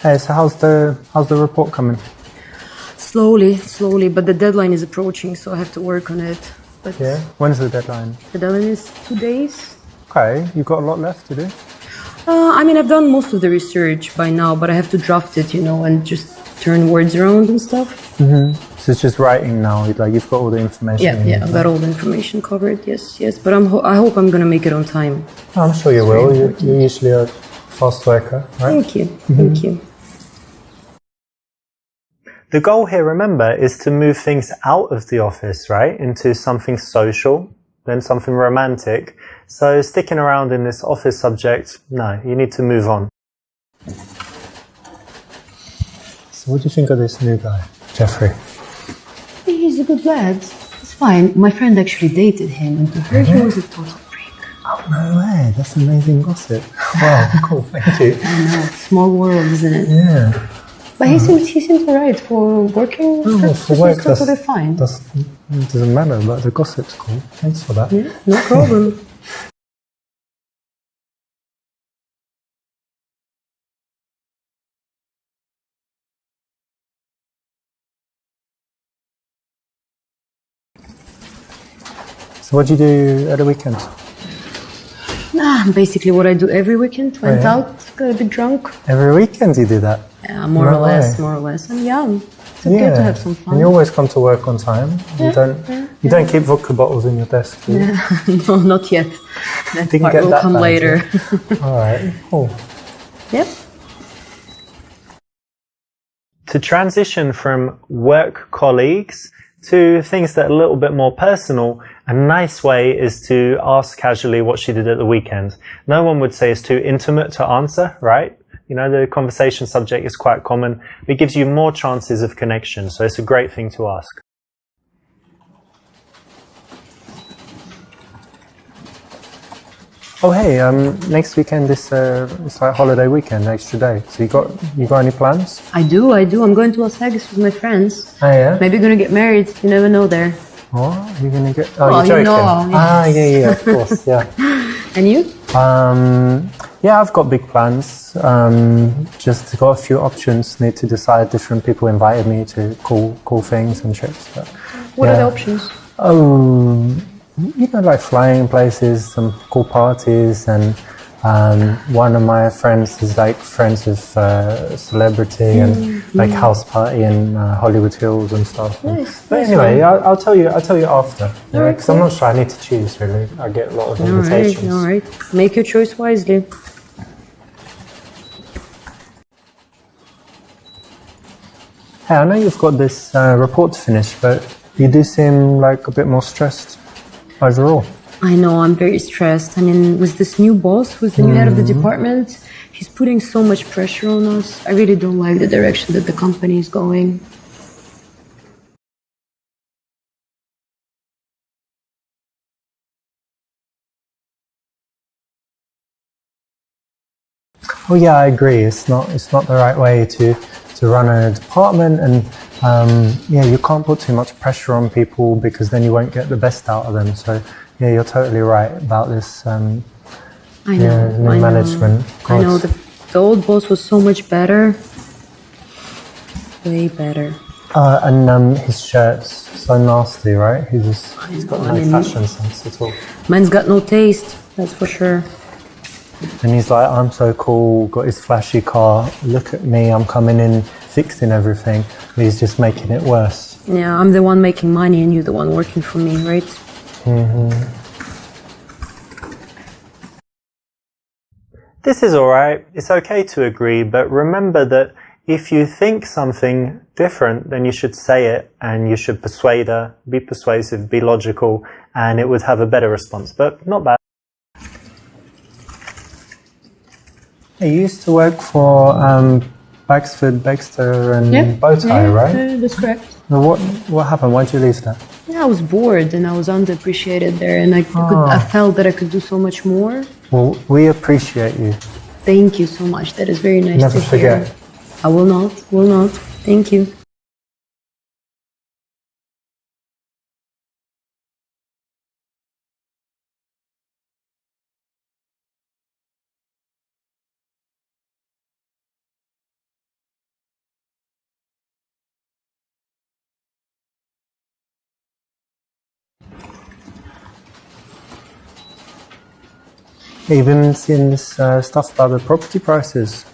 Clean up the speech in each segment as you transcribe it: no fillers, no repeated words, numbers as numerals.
Hey, so how's the report coming? Slowly, but the deadline is approaching, so I have to work on it. But Yeah. When's the deadline? the deadline is 2 days. Okay, you've got a lot left to do. I mean, I've done most of the research by now, but I have to draft it, and just turn words around and stuff. So it's just writing now. Like you've got all the information. Yeah, I've got all the information covered. Yes. But I hope I'm gonna make it on time. I'm sure you will. You're usually a fast worker, right? Thank you. The goal here, remember, is to move things out of the office, right, into something social, then something romantic. So sticking around in this office subject, no, you need to move on. So what do you think of this new guy, Jeffrey? He's a good lad. It's fine. My friend actually dated him, and to her he was a total freak. Oh, no way. That's amazing gossip. Wow, cool. Thank you. I know. Small world, isn't it? Yeah. But he seems alright for working. For work, that's totally fine. It doesn't matter, but the gossip's cool. Thanks for that. Yeah, no problem. So what do you do at the weekend? Basically what I do every weekend. Went out, got a bit drunk. Every weekend you do that? Yeah, more or less. I'm young. It's okay to have some fun. And you always come to work on time. You don't keep vodka bottles in your desk, do you? No, not yet. That Didn't part get will that come bad, later. Yeah. All right, cool. Yep. To transition from work colleagues to things that are a little bit more personal, a nice way is to ask casually what she did at the weekend. No one would say it's too intimate to answer, right? The conversation subject is quite common. It gives you more chances of connection, so it's a great thing to ask. Oh hey, next weekend is it's like holiday weekend, extra day. So you got any plans? I do. I'm going to Las Vegas with my friends. Oh yeah? Maybe gonna get married. You never know there. What? You're gonna get? Oh, you're joking. Yeah, of course, yeah. And you? Yeah, I've got big plans. Just got a few options. Need to decide. Different people invited me to cool things and trips. But, what are the options? Oh, like flying places, some cool parties, and one of my friends is like friends with celebrity and like house party in Hollywood Hills and stuff. Nice. But anyway, I'll tell you after. Because I'm not sure. I need to choose really. I get a lot of invitations. All right. Make your choice wisely. Hey, I know you've got this report to finish, but you do seem like a bit more stressed overall. I know, I'm very stressed. I mean, with this new boss, who's the new head of the department, he's putting so much pressure on us. I really don't like the direction that the company is going. Oh yeah, I agree. It's not the right way to run a department, and you can't put too much pressure on people because then you won't get the best out of them. So yeah, you're totally right about this. I know. Management. I know. The old boss was so much better. Way better. And his shirt's so nasty, right? He's got no fashion sense at all. Mine's got no taste, that's for sure. And he's like, I'm so cool, got his flashy car, look at me, I'm coming in, fixing everything. But he's just making it worse. Yeah, I'm the one making money and you're the one working for me, right? This is alright, it's okay to agree, but remember that if you think something different, then you should say it and you should persuade her, be persuasive, be logical, and it would have a better response, but not bad. You used to work for Baxford, Baxter and Bowtie, right? Yeah, that's correct. What happened? Why'd you leave that? Yeah, I was bored and I was underappreciated there, and I felt that I could do so much more. Well, we appreciate you. Thank you so much. That is very nice to hear. Never forget. I will not. Thank you. Even seeing this stuff about the property prices.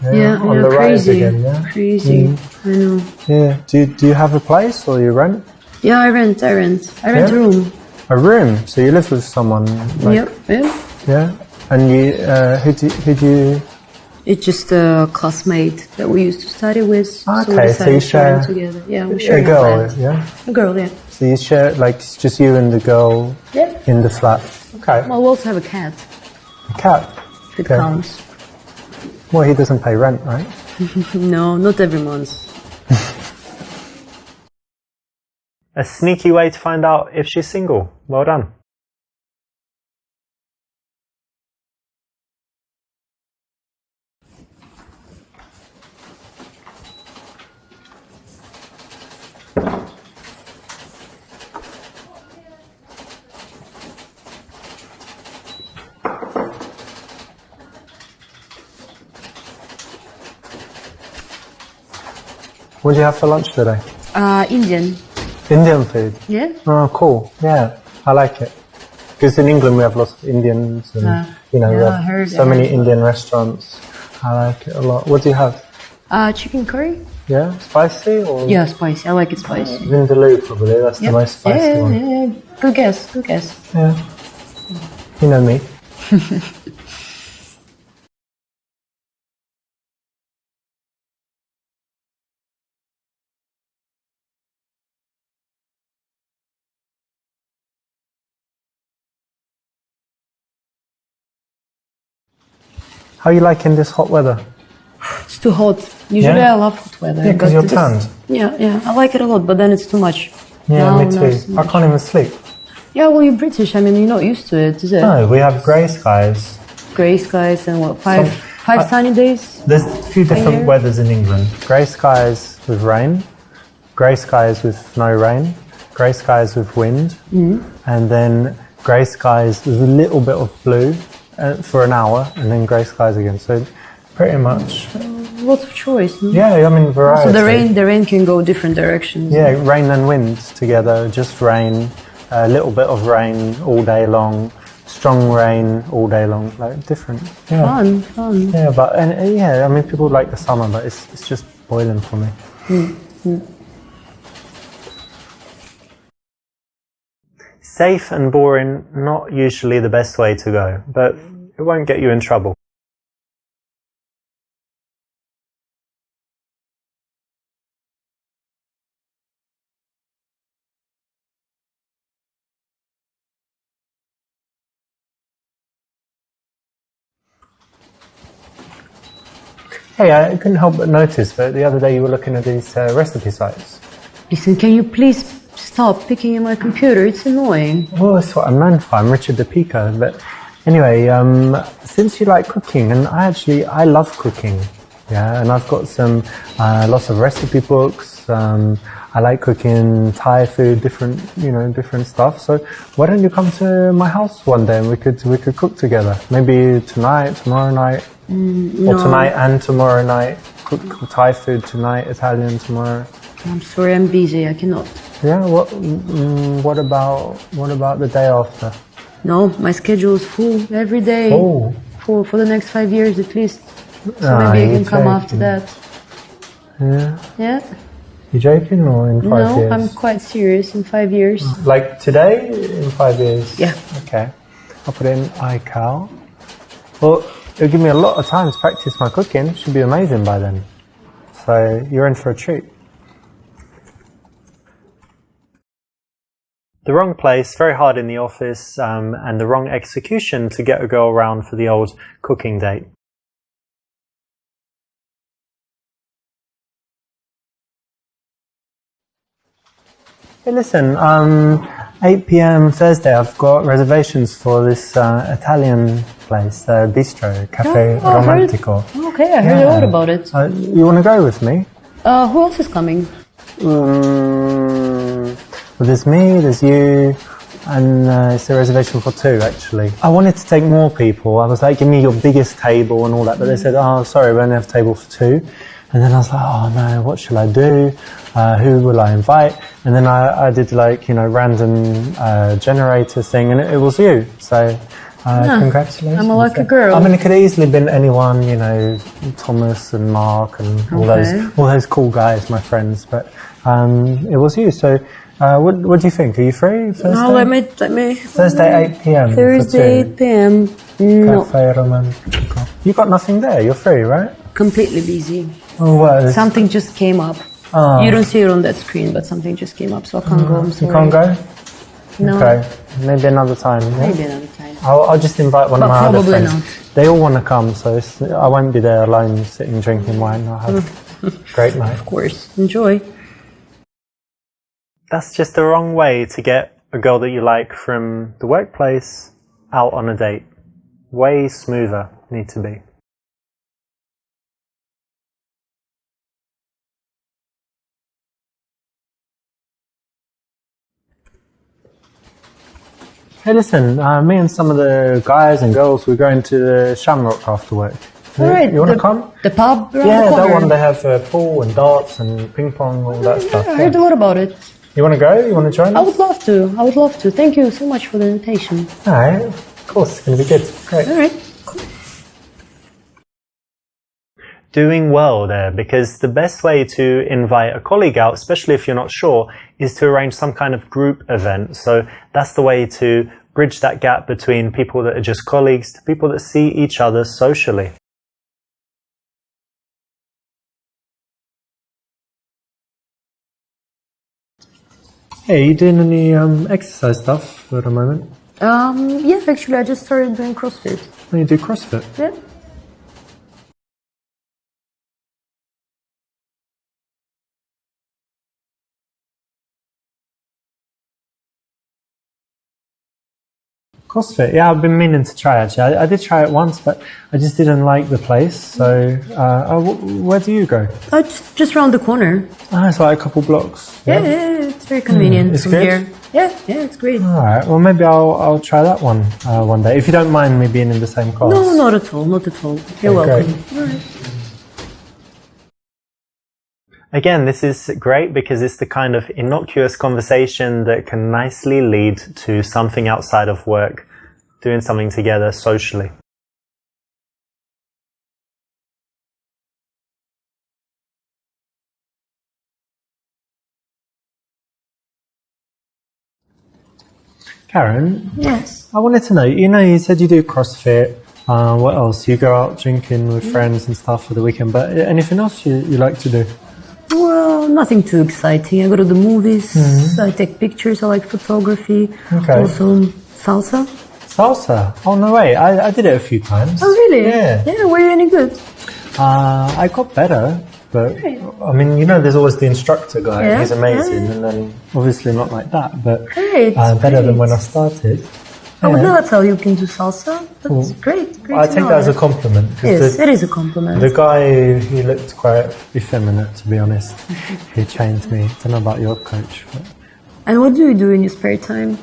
On the rise crazy. again, yeah? Crazy, I know. Yeah. Do you have a place or you rent? Yeah, I rent a room. A room? So you live with someone? Like, Yep. Yeah? And you, who do you... It's just a classmate that we used to study with. Okay, so we decided so you to share... rent together. Yeah, we share a girl, a flat. yeah? A girl, yeah. So you share, like, it's just you and the girl in the flat? Okay. Well, we also have a cat, A cat? if it counts. Well, he doesn't pay rent, right? No, not every month. A sneaky way to find out if she's single. Well done. What did you have for lunch today? Indian. Indian food? Yeah? Oh, cool. Yeah, I like it. Because in England we have lots of Indians and, we have so many Indian restaurants. I like it a lot. What do you have? Chicken curry. Yeah? Spicy or? Yeah, spicy. I like it spicy. Vindaloo probably, that's the most spicy one. Yeah. Good guess. Yeah. You know me. How are you liking this hot weather? It's too hot. Usually I love hot weather. Yeah, because you're this- tanned. Yeah. I like it a lot, but then it's too much. Yeah, No, me no, too. it's too I much. can't even sleep. Yeah, well, you're British. I mean, you're not used to it, is it? No, we have grey skies. Grey skies and what? Five sunny days? There's a few different Here. weathers in England. Grey skies with rain, grey skies with no rain, grey skies with wind, and then grey skies with a little bit of blue for an hour, and then grey skies again. So pretty much, Lots of choice. No? yeah, I mean variety. So the rain can go different directions. Yeah, rain and wind together, just rain, a little bit of rain all day long, strong rain all day long, like different. Yeah. Fun. Yeah, but I mean, people like the summer, but it's just boiling for me. Safe and boring, not usually the best way to go, but it won't get you in trouble. Hey, I couldn't help but notice that the other day you were looking at these recipe sites. Listen, can you please stop picking at my computer? It's annoying. Well, that's what I'm known for. I'm Richard the Pico. But anyway, since you like cooking, and I love cooking, yeah, and I've got some lots of recipe books. I like cooking Thai food, different stuff. So why don't you come to my house one day and we could cook together? Maybe tonight, tomorrow night, or tonight and tomorrow night. Cook Thai food tonight, Italian tomorrow. I'm sorry, I'm busy. I cannot. Yeah. What about the day after? No, my schedule is full every day. Oh. For the next 5 years at least. So Ah, maybe I you're can come joking. after that. Yeah. Yeah? You joking or in 5 No, years? I'm quite serious. In 5 years. Like today, in 5 years? Yeah. Okay. I'll put it in iCal. Well, it'll give me a lot of time to practice my cooking. Should be amazing by then. So you're in for a treat. The wrong place, very hard in the office, and the wrong execution to get a girl around for the old cooking date. Hey, listen, 8 p.m. Thursday, I've got reservations for this Italian place, bistro, Cafe Oh, I heard- Romantico. Okay, I heard a lot about it. You want to go with me? Who else is coming? Well, there's me, there's you, and it's a reservation for 2, actually. I wanted to take more people. I was like, give me your biggest table and all that, but they said, oh, sorry, we only have a table for 2. And then I was like, oh no, what shall I do? Who will I invite? And then I did random generator thing, and it was you. So Congratulations. I'm a lucky girl. I mean, it could have easily been anyone, you know, Thomas and Mark and all those cool guys, my friends. But it was you. So, what do you think? Are you free Thursday? No, let me. Thursday 8 p.m. Thursday 8 p.m. No. Cafe Romantico. You got nothing there. You're free, right? Completely busy. Oh, what? Something just came up. You don't see it on that screen, but something just came up, so I can't go. I'm sorry. You can't go? No. Okay, maybe another time. Yeah? Maybe another time. I'll just invite one of my other friends. Not. They all want to come, so I won't be there alone sitting drinking wine. I'll have a great night. Of course. Enjoy. That's just the wrong way to get a girl that you like from the workplace out on a date. Way smoother need to be. Hey, listen, me and some of the guys and girls, we're going to the Shamrock after work. All right. You want to come? The pub around Yeah, the corner. that one, they have pool and darts and ping pong, all that stuff. I heard a lot about it. You want to go? You want to join us? I would love to. Thank you so much for the invitation. All right, of course, it's going to be good. Great. All right. Cool. Doing well there, because the best way to invite a colleague out, especially if you're not sure, is to arrange some kind of group event. So that's the way to bridge that gap between people that are just colleagues to people that see each other socially. Hey, you doing any exercise stuff for the moment? Yeah, actually, I just started doing CrossFit. Oh, you do CrossFit? Yeah. CrossFit, yeah, I've been meaning to try actually. I did try it once, but I just didn't like the place. So, where do you go? Just around the corner. Ah, it's like a couple blocks. Yeah, it's very convenient It's from good? here. Yeah, it's great. All right, well maybe I'll try that one day. If you don't mind me being in the same class. No, not at all. You're welcome. Great. All right. Again, this is great because it's the kind of innocuous conversation that can nicely lead to something outside of work, doing something together socially. Karen? Yes. I wanted to know, you said you do CrossFit. What else? You go out drinking with friends and stuff for the weekend, but anything else you like to do? Well, nothing too exciting. I go to the movies. I take pictures. I like photography. Okay. Also, salsa. Salsa? Oh, no way. I did it a few times. Oh, really? Yeah. Yeah, were you any good? I got better, but Great. I mean, there's always the instructor guy. Yeah. He's amazing, and then obviously not like that, but Great. better than when I started. I would Yeah. never tell you can do salsa, but it's great. I take that as a compliment. 'Cause Yes, it is a compliment. The guy, he looked quite effeminate, to be honest. He trained me. I don't know about your coach. But, And what do you do in your spare time?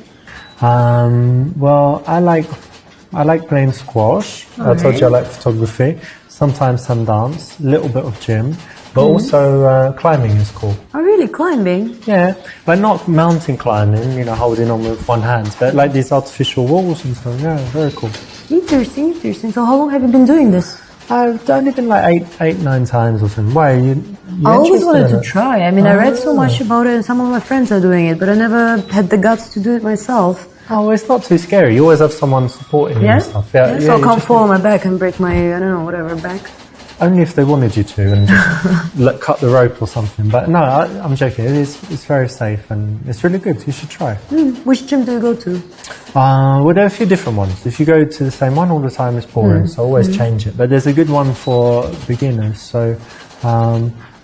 well, I like playing squash. I told you I like photography. Sometimes some dance, a little bit of gym, but also climbing is cool. Oh, really? Climbing? Yeah, but not mountain climbing, holding on with one hand, but like these artificial walls and stuff. Yeah, very cool. Interesting. So how long have you been doing this? I've done it in like eight, 9 times or something. Why? You I always interested wanted in to it? try. I mean, I read so much about it and some of my friends are doing it, but I never had the guts to do it myself. Oh, it's not too scary. You always have someone supporting you Yeah? and stuff. So I you can't just- fall on my back and break my, I don't know, whatever, back. Only if they wanted you to and just cut the rope or something. But no, I'm joking. It's very safe and it's really good. You should try. Which gym do you go to? Well, there are a few different ones. If you go to the same one all the time, it's boring. So always change it. But there's a good one for beginners. So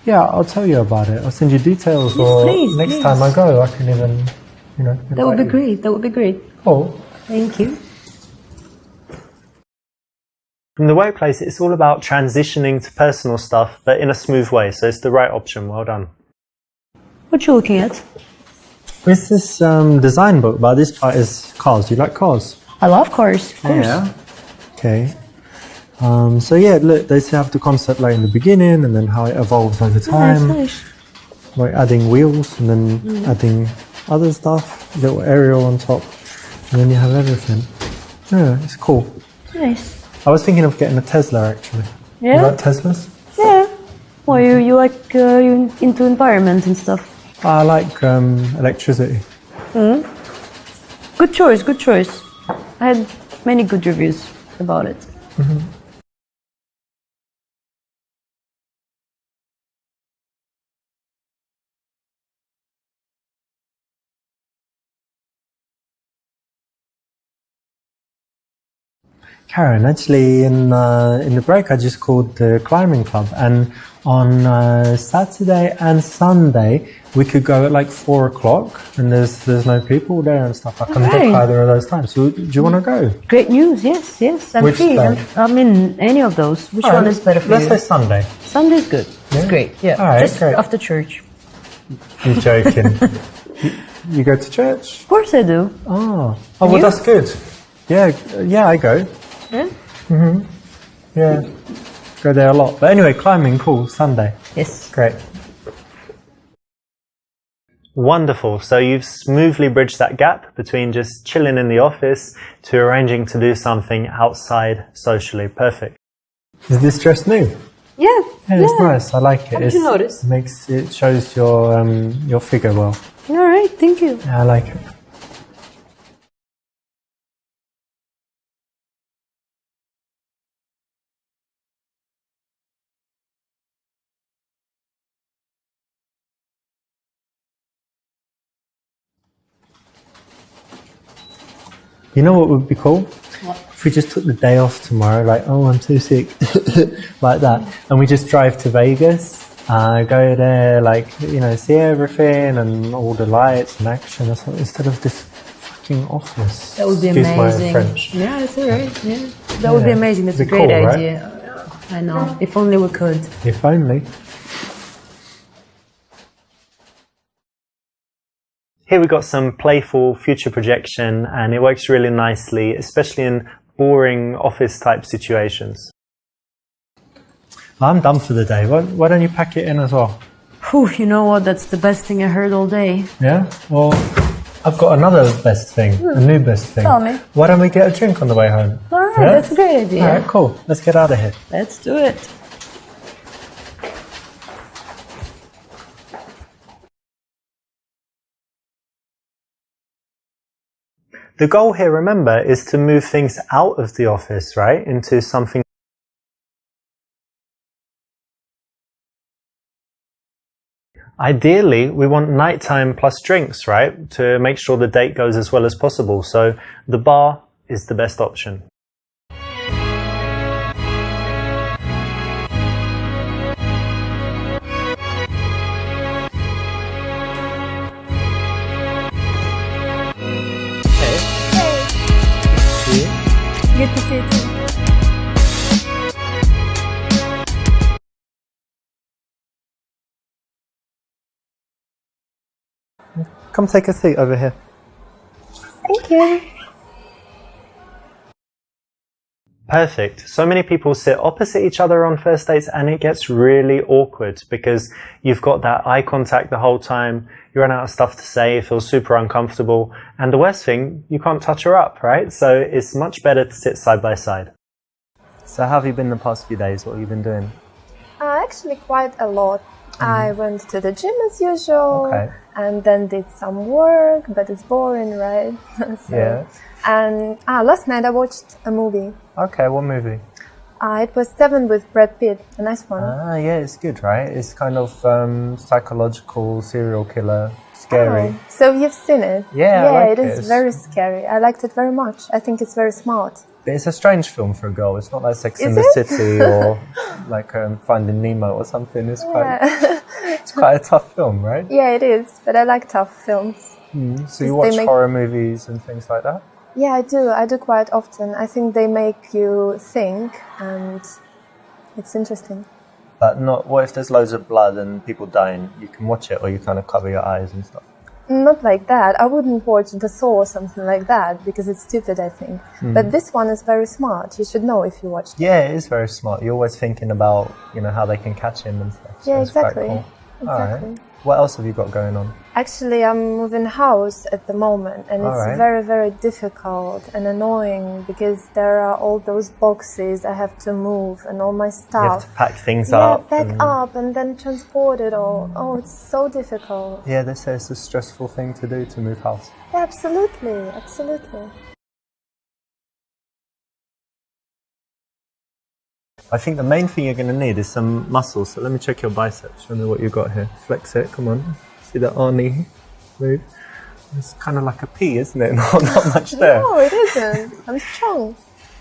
yeah, I'll tell you about it. I'll send you details, or please, next please. time I go, I can even, That would be invite you. great. Cool. Thank you. From the workplace, it's all about transitioning to personal stuff, but in a smooth way. So it's the right option. Well done. What you looking at? It's this design book, but this part is cars. Do you like cars? I love cars, of course. Yeah. Okay. So yeah, look, they have the concept like in the beginning, and then how it evolves over time. Nice. Like adding wheels, and then adding other stuff, little aerial on top, and then you have everything. Yeah, it's cool. Nice. I was thinking of getting a Tesla actually. Yeah? You like Teslas? Yeah. Well, you like you into environment and stuff. I like electricity. Good choice, good choice. I had many good reviews about it. Karen, actually, in the break, I just called the climbing club, and on Saturday and Sunday, we could go at like 4 o'clock, and there's no people there and stuff. I couldn't book either of those times. So, do you want to go? Great news, yes, yes. I'm Which free. day? I mean, any of those. Which one is better for Let's you? say Sunday. Sunday's good. Yeah? It's great. Yeah. All right, Just great. after church. You're joking. you go to church? Of course I do. Oh, well, You? that's good. Yeah, I go. Yeah? Yeah, go there a lot. But anyway, climbing, cool. Sunday. Yes. Great. Wonderful. So you've smoothly bridged that gap between just chilling in the office to arranging to do something outside socially. Perfect. Is this dress new? Yeah. Yeah, it's nice. I like it. How did you notice? It shows your figure well. All right, thank you. Yeah, I like it. You know what would be cool? What? If we just took the day off tomorrow, like, oh, I'm too sick, like that, and we just drive to Vegas, go there, like, see everything and all the lights and action, instead of this fucking office. That would be Excuse amazing. my French. Yeah, it's alright. Yeah. That would be amazing. That's a It'd be great cool, right? idea. I know. If only we could. If only. Here we've got some playful future projection, and it works really nicely, especially in boring office type situations. I'm done for the day. Why don't you pack it in as well? Whew, you know what? That's the best thing I heard all day. Yeah? Well, I've got another best thing, a new best thing. Tell me. Why don't we get a drink on the way home? Alright, Yeah? that's a great idea. Alright, cool. Let's get out of here. Let's do it. The goal here, remember, is to move things out of the office, right? Into something. Ideally, we want nighttime plus drinks, right? To make sure the date goes as well as possible. So the bar is the best option. Good to see you too. Come take a seat over here. Thank you. Perfect. So many people sit opposite each other on first dates, and it gets really awkward because you've got that eye contact the whole time, you run out of stuff to say, you feel super uncomfortable, and the worst thing, you can't touch her up, right? So it's much better to sit side by side. So how have you been the past few days? What have you been doing? Actually quite a lot. I went to the gym as usual, Okay. and then did some work, but it's boring, right? Yeah. And last night I watched a movie. Okay, what movie? It was Seven with Brad Pitt, a nice one. Yeah, it's good, right? It's kind of psychological, serial killer, scary. Oh, so you've seen it? Yeah, I like it is it. very scary. I liked it very much. I think it's very smart. But it's a strange film for a girl. It's not like Sex in Is the it? City or like Finding Nemo or something. It's quite a tough film, right? Yeah, it is. But I like tough films. So you watch they make- horror movies and things like that? Yeah, I do. I do quite often. I think they make you think, and it's interesting. But not. What if there's loads of blood and people dying? You can watch it, or you kind of cover your eyes and stuff. Not like that. I wouldn't watch The Saw or something like that because it's stupid, I think. But this one is very smart. You should know if you watched it. Yeah, it is very smart. You're always thinking about how they can catch him and stuff. So Yeah, it's quite exactly. cool. Exactly. All right. What else have you got going on? Actually, I'm moving house at the moment, and it's Alright. very, very difficult and annoying because there are all those boxes I have to move and all my You stuff. have to pack things Yeah, up. pack up and then transport it all. Oh, it's so difficult. Yeah, they say it's a stressful thing to do to move house. Yeah, absolutely, absolutely. I think the main thing you're going to need is some muscles. So let me check your biceps. Show me what you've got here. Flex it. Come on. See that Arnie move? It's kind of like a P, isn't it? Not much there. No, it isn't. I'm strong.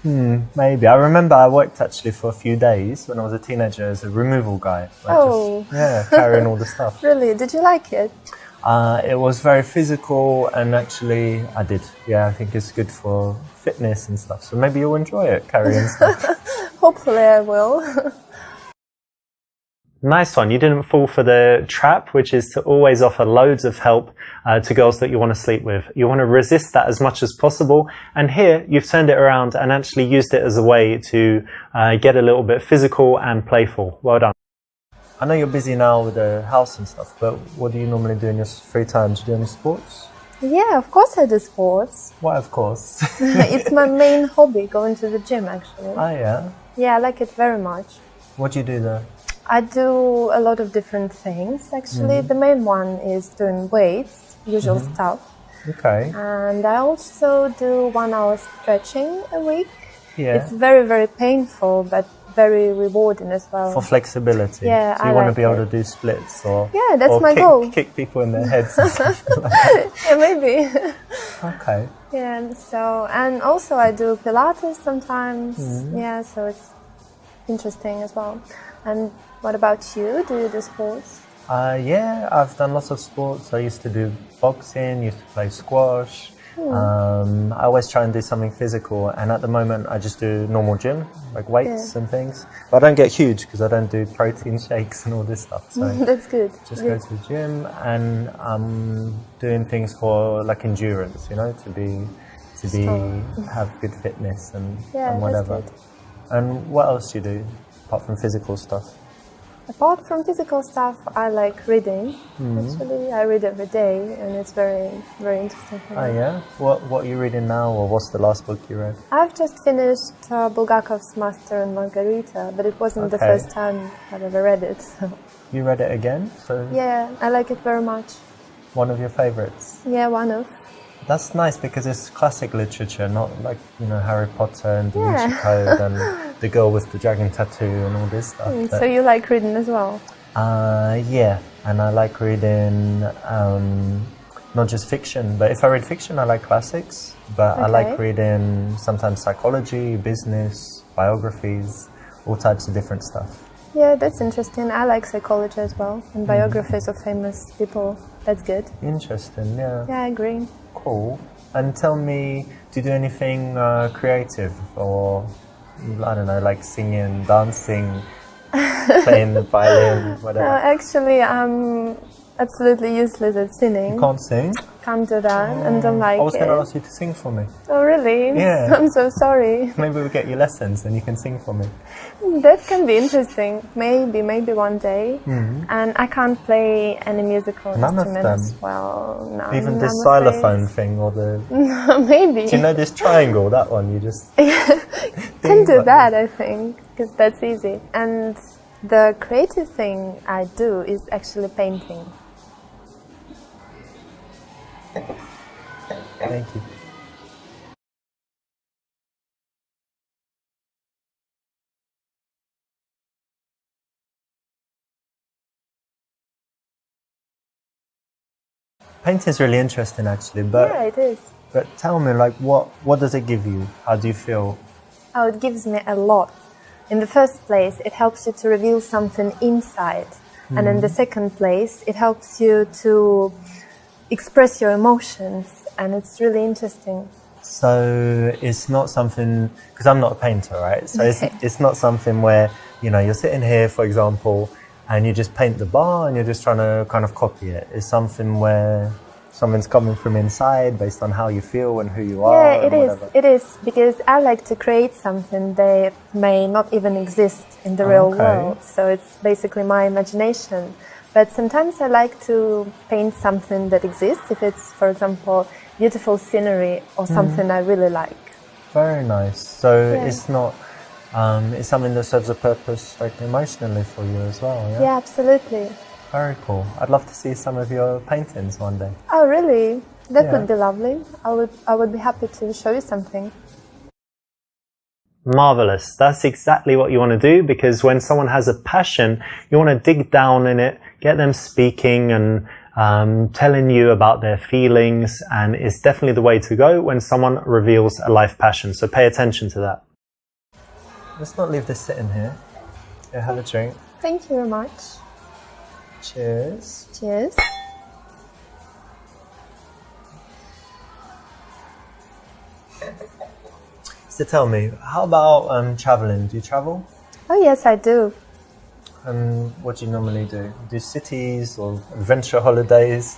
Maybe. I remember I worked actually for a few days when I was a teenager as a removal guy. Oh. Carrying all the stuff. Really? Did you like it? It was very physical, and actually I did. Yeah, I think it's good for fitness and stuff. So maybe you'll enjoy it, carrying stuff. Hopefully I will. Nice one. You didn't fall for the trap, which is to always offer loads of help to girls that you want to sleep with. You want to resist that as much as possible. And here you've turned it around and actually used it as a way to get a little bit physical and playful. Well done. I know you're busy now with the house and stuff, but what do you normally do in your free time? Do you do any sports? Yeah, of course I do sports. Why, of course. It's my main hobby, going to the gym actually. Oh, yeah. Yeah, I like it very much. What do you do there? I do a lot of different things actually. The main one is doing weights, usual stuff. Okay. And I also do 1 hour stretching a week. Yeah. It's very, very painful, but very rewarding as well. For flexibility. Yeah, so you I want to like be able it. to do splits or Yeah, that's or my goal. Kick people in their heads and stuff like that. Yeah, maybe. Okay. Yeah, so, and also I do Pilates sometimes. Yeah, so it's interesting as well. And what about you? Do you do sports? Yeah, I've done lots of sports. I used to do boxing, used to play squash. I always try and do something physical, and at the moment I just do normal gym, like weights and things. But I don't get huge because I don't do protein shakes and all this stuff. So That's good. just go to the gym, and I'm doing things for like endurance, you know, to be have good fitness and whatever. That's good. And what else do you do apart from physical stuff? Apart from physical stuff, I like reading. Actually, I read every day, and it's very, very interesting for me. Oh yeah? What are you reading now, or what's the last book you read? I've just finished Bulgakov's Master and Margarita, but it wasn't the Okay. first time I've ever read it. So. You read it again? So Yeah, I like it very much. one of your favorites? Yeah, one of. That's nice because it's classic literature, not like, you know, Harry Potter and Da Vinci Yeah. Code and the girl with the dragon tattoo and all this stuff. So you like reading as well? Yeah, and I like reading not just fiction, but if I read fiction, I like classics. But I like Okay. reading sometimes psychology, business, biographies, all types of different stuff. Yeah, that's interesting. I like psychology as well, and biographies of famous people. That's good. Interesting, yeah. Yeah, I agree. Cool. And tell me, do you do anything creative, or I don't know, like singing, dancing, playing the violin, whatever? Actually, I'm absolutely useless at singing. You can't sing? Can't do that, and don't like I was it. going to ask you to sing for me. Oh, really? Yeah. I'm so sorry. Maybe we'll get you lessons and you can sing for me. That can be interesting. Maybe one day. And I can't play any musical None of instrument them? as well. No, Even this I'm afraid. xylophone thing or the... Maybe. Do you know this triangle, that one? You just... Can do that, I think, because that's easy. And the creative thing I do is actually painting. Thank you. Painting is really interesting, actually. But Yeah, it is. but tell me, like, what does it give you? How do you feel? Oh, it gives me a lot. In the first place, it helps you to reveal something inside. And in the second place, it helps you to express your emotions. And it's really interesting. So it's not something, because I'm not a painter, right? So it's not something where, you know, you're sitting here, for example, and you just paint the bar and you're just trying to kind of copy it. It's something where something's coming from inside based on how you feel and who you are. Yeah, and whatever. it is, because I like to create something that may not even exist in the real Okay. world. So it's basically my imagination. But sometimes I like to paint something that exists, if it's, for example, beautiful scenery or something I really like. Very nice. So it's not, it's something that serves a purpose like emotionally for you as well, yeah? Yeah, absolutely. Very cool. I'd love to see some of your paintings one day. Oh, really? That Yeah. would be lovely. I would be happy to show you something. Marvelous. That's exactly what you want to do, because when someone has a passion, you want to dig down in it, get them speaking and telling you about their feelings, and it's definitely the way to go when someone reveals a life passion. So pay attention to that. Let's not leave this sitting here. Yeah, have a drink. Thank you very much. Cheers. Cheers. So tell me, how about traveling? Do you travel? Oh, yes, I do. What do you normally do? Do cities or adventure holidays?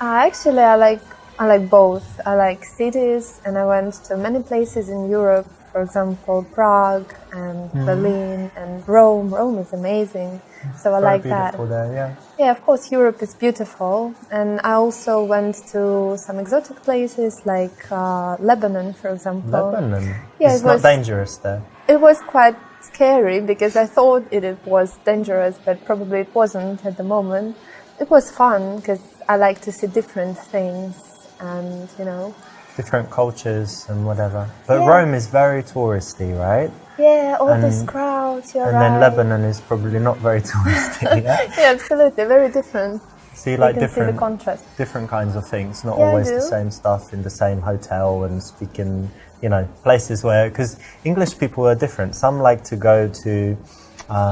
Actually, I like both. I like cities, and I went to many places in Europe. For example, Prague and Berlin and Rome. Rome is amazing, so I like that. Very beautiful there, yeah. Yeah, of course, Europe is beautiful, and I also went to some exotic places like Lebanon, for example. Lebanon? Yeah, it's not dangerous there. It was quite scary because I thought it was dangerous, but probably it wasn't at the moment. It was fun because I like to see different things and, you know. Different cultures and whatever. But Rome is very touristy, right? Yeah, all these crowds, you're right. And then Lebanon is probably not very touristy, yeah? Yeah, absolutely, very different. So you like can see the different, contrast. different kinds of things, not Yeah, I always do. the same stuff in the same hotel and speak in, you know, places where, because English people are different. Some like to go to,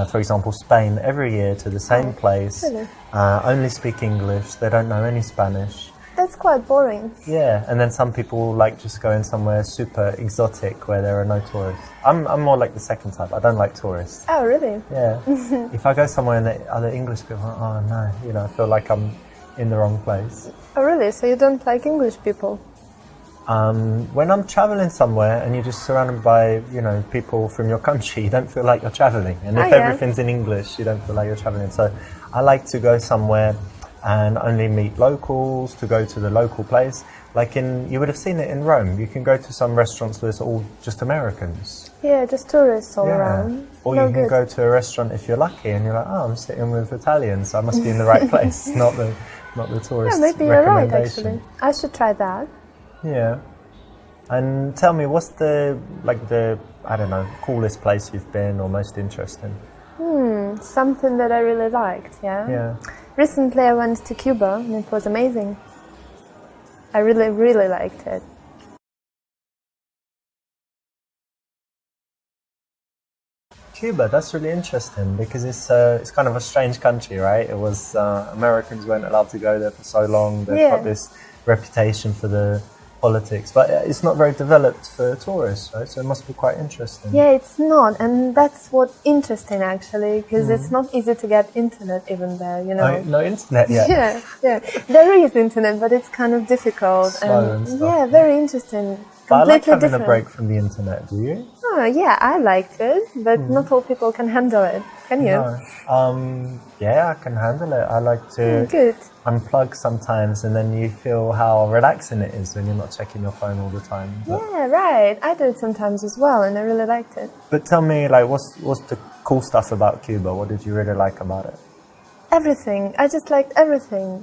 for example, Spain every year to the same place, really? only speak English, they don't know any Spanish. That's quite boring. Yeah, and then some people like just going somewhere super exotic where there are no tourists. I'm more like the second type. I don't like tourists. Oh, really? Yeah. If I go somewhere and the other English people are, oh no, you know, I feel like I'm in the wrong place. Oh, really? So you don't like English people? When I'm traveling somewhere and you're just surrounded by, you know, people from your country, you don't feel like you're traveling. And if everything's in English, you don't feel like you're traveling. So I like to go somewhere and only meet locals, to go to the local place. Like you would have seen it in Rome. You can go to some restaurants where it's all just Americans. Yeah, just tourists all around. Or you can go to a restaurant if you're lucky and you're like, oh, I'm sitting with Italians, so I must be in the right place, not the tourist Yeah, maybe you're right, recommendation. actually. I should try that. Yeah. And tell me, what's the I don't know, coolest place you've been or most interesting? Something that I really liked, yeah? Yeah. Recently I went to Cuba and it was amazing. I really, really liked it. Cuba, that's really interesting because it's kind of a strange country, right? It was Americans weren't allowed to go there for so long. They've got this reputation for the politics, but it's not very developed for tourists, right? So it must be quite interesting. Yeah, it's not, and that's what's interesting actually, because it's not easy to get internet even there, you know. No internet yet. Yeah. There is internet, but it's kind of difficult. Slow and stuff. Yeah, very interesting. But I like having different. a break from the internet, do you? Oh, yeah, I liked it, but not all people can handle it. Can you? No. Yeah, I can handle it. I like to Good. unplug sometimes, and then you feel how relaxing it is when you're not checking your phone all the time. Yeah, right. I do it sometimes as well, and I really liked it. But tell me, like, what's the cool stuff about Cuba? What did you really like about it? Everything. I just liked everything.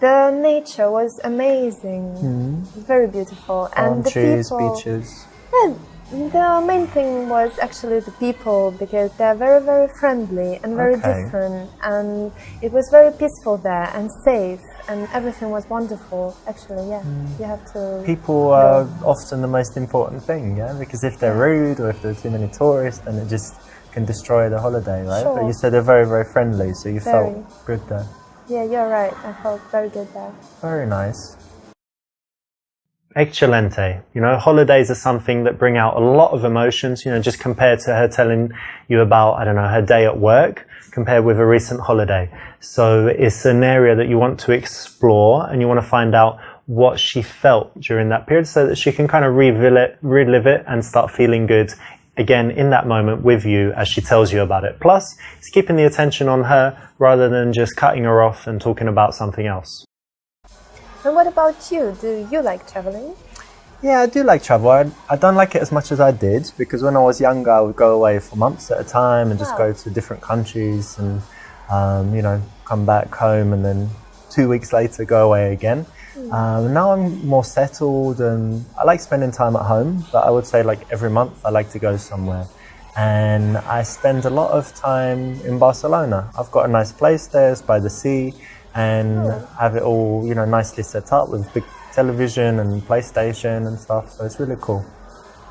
The nature was amazing, very beautiful, and the trees, people. beaches. Yeah, the main thing was actually the people, because they're very, very friendly and very different, and it was very peaceful there and safe, and everything was wonderful. Actually, yeah, you have to. People are often the most important thing, yeah, because if they're rude or if there are too many tourists, then it just can destroy the holiday, right? Sure. But you said they're very, very friendly, so you felt good there. Yeah, you're right. I felt very good there. Very nice. Excelente. You know, holidays are something that bring out a lot of emotions, you know, just compared to her telling you about, I don't know, her day at work, compared with a recent holiday. So it's an area that you want to explore and you want to find out what she felt during that period so that she can kind of relive it and start feeling good again, in that moment with you as she tells you about it. Plus, it's keeping the attention on her rather than just cutting her off and talking about something else. And what about you? Do you like traveling? Yeah, I do like travel. I don't like it as much as I did, because when I was younger, I would go away for months at a time and just go to different countries and, come back home and then 2 weeks later go away again. Now I'm more settled and I like spending time at home, but I would say like every month I like to go somewhere. And I spend a lot of time in Barcelona. I've got a nice place there, it's by the sea, and have it all, nicely set up with big television and PlayStation and stuff, so it's really cool.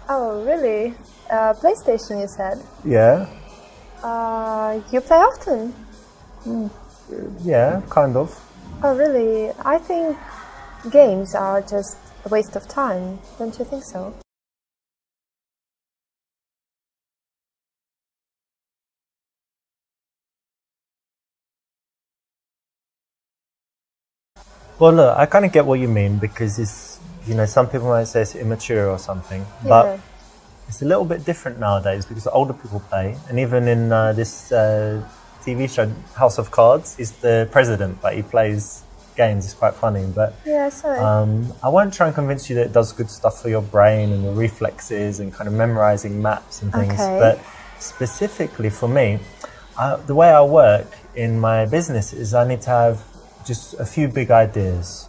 Oh, really? PlayStation, you said? Yeah. You play often? Yeah, kind of. Oh, really? I think games are just a waste of time. Don't you think so? Well, look, I kind of get what you mean, because it's, some people might say it's immature or something, but it's a little bit different nowadays because older people play, and even in this TV show, House of Cards, he's the president, but he plays games. It's quite funny, but yeah, sorry. I won't try and convince you that it does good stuff for your brain and your reflexes and kind of memorizing maps and things, but specifically for me, the way I work in my business is I need to have just a few big ideas,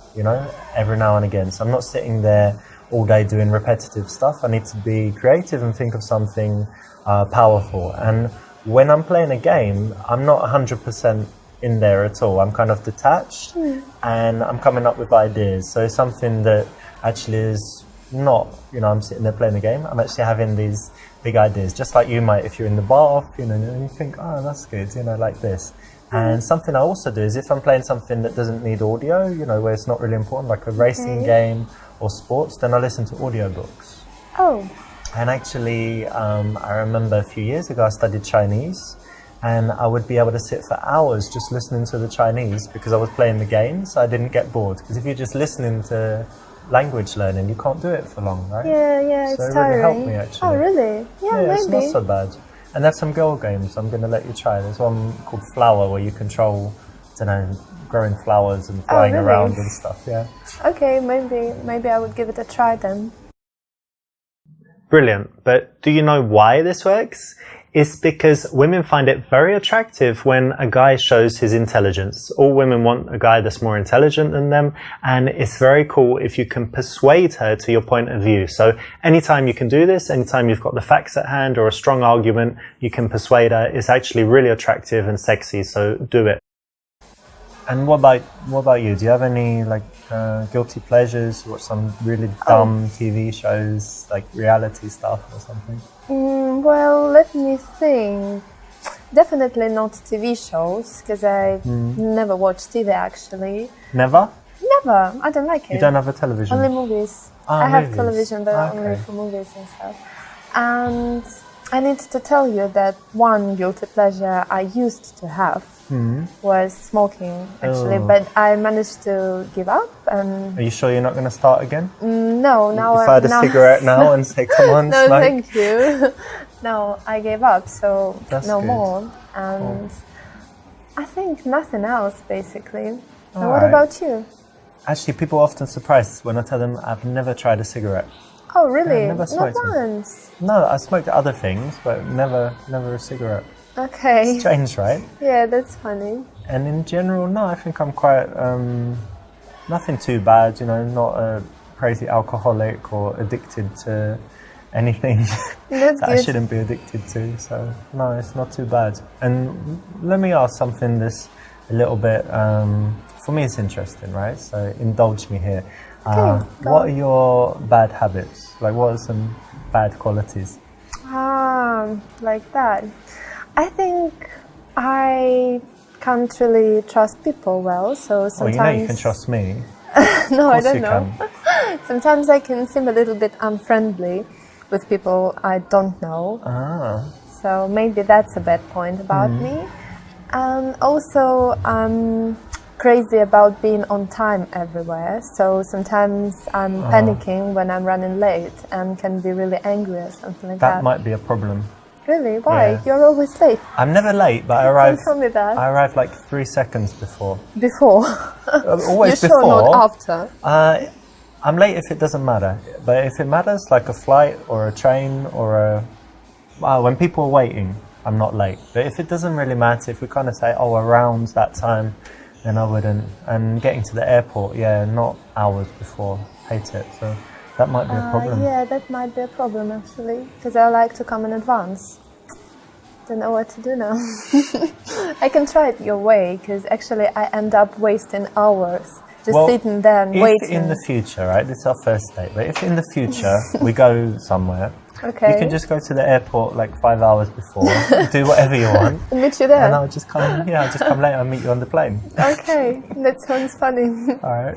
every now and again. So I'm not sitting there all day doing repetitive stuff. I need to be creative and think of something powerful. And when I'm playing a game, I'm not 100% in there at all. I'm kind of detached and I'm coming up with ideas. So it's something that actually is not, I'm sitting there playing a game. I'm actually having these big ideas, just like you might if you're in the bath, and you think, oh, that's good, like this. And something I also do is if I'm playing something that doesn't need audio, where it's not really important, like a racing game or sports, then I listen to audiobooks. Oh. And actually, I remember a few years ago I studied Chinese, and I would be able to sit for hours just listening to the Chinese because I was playing the game, so I didn't get bored. Because if you're just listening to language learning, you can't do it for long, right? Yeah, so it's it tiring. really helped me, actually. Oh, really? Yeah, maybe. It's not so bad. And there's some girl games I'm going to let you try. There's one called Flower where you control, growing flowers and flying around and stuff, yeah. Okay, maybe I would give it a try then. Brilliant. But do you know why this works? It's because women find it very attractive when a guy shows his intelligence. All women want a guy that's more intelligent than them, and it's very cool if you can persuade her to your point of view. So anytime you can do this, anytime you've got the facts at hand or a strong argument, you can persuade her. It's actually really attractive and sexy, so do it. And what about you? Do you have any guilty pleasures? You watch some really dumb TV shows, like reality stuff or something? Well, let me think. Definitely not TV shows, because I never watch TV actually. Never? Never. I don't like it. You don't have a television? Only movies. I have television, but only for movies and stuff. And I need to tell you that one guilty pleasure I used to have was smoking, actually, but I managed to give up. And are you sure you're not going to start again? No, now if I had a cigarette now and say, come on, no, smoke. thank you. No, I gave up, so that's no good. more. And I think nothing else, basically. And what about you? Actually, people are often surprised when I tell them I've never tried a cigarette. Oh, really? Never smoked Not once? No, I smoked other things, but never a cigarette. Okay. Strange, right? Yeah, that's funny. And in general, no, I think I'm quite, nothing too bad, not a crazy alcoholic or addicted to anything that I shouldn't be addicted to. So, no, it's not too bad. And let me ask something that's a little bit, for me it's interesting, right? So indulge me here. What are your bad habits? What are some bad qualities? Like that. I think I can't really trust people well, so sometimes... you can trust me. No, I don't know. Sometimes I can seem a little bit unfriendly with people I don't know. So maybe that's a bad point about me. And also, crazy about being on time everywhere. So sometimes I'm panicking when I'm running late and can be really angry or something like that. That might be a problem. Really? Why? Yeah. You're always late. I'm never late, but I arrive. Don't tell me that. I arrive like 3 seconds before. Before. Always You're before. sure not after? I'm late if it doesn't matter, but if it matters, like a flight or a train or when people are waiting, I'm not late. But if it doesn't really matter, if we kind of say, oh, around that time, then I wouldn't. And getting to the airport, yeah, not hours before. Hate it. So that might be a problem. Yeah, that might be a problem actually, because I like to come in advance. Don't know what to do now. I can try it your way, because actually I end up wasting hours just sitting there and waiting. If in the future, right, this is our first date, but if in the future we go somewhere, okay, you can just go to the airport like 5 hours before, do whatever you want. And meet you there. And I'll just come later and meet you on the plane. Okay, that sounds funny. All right.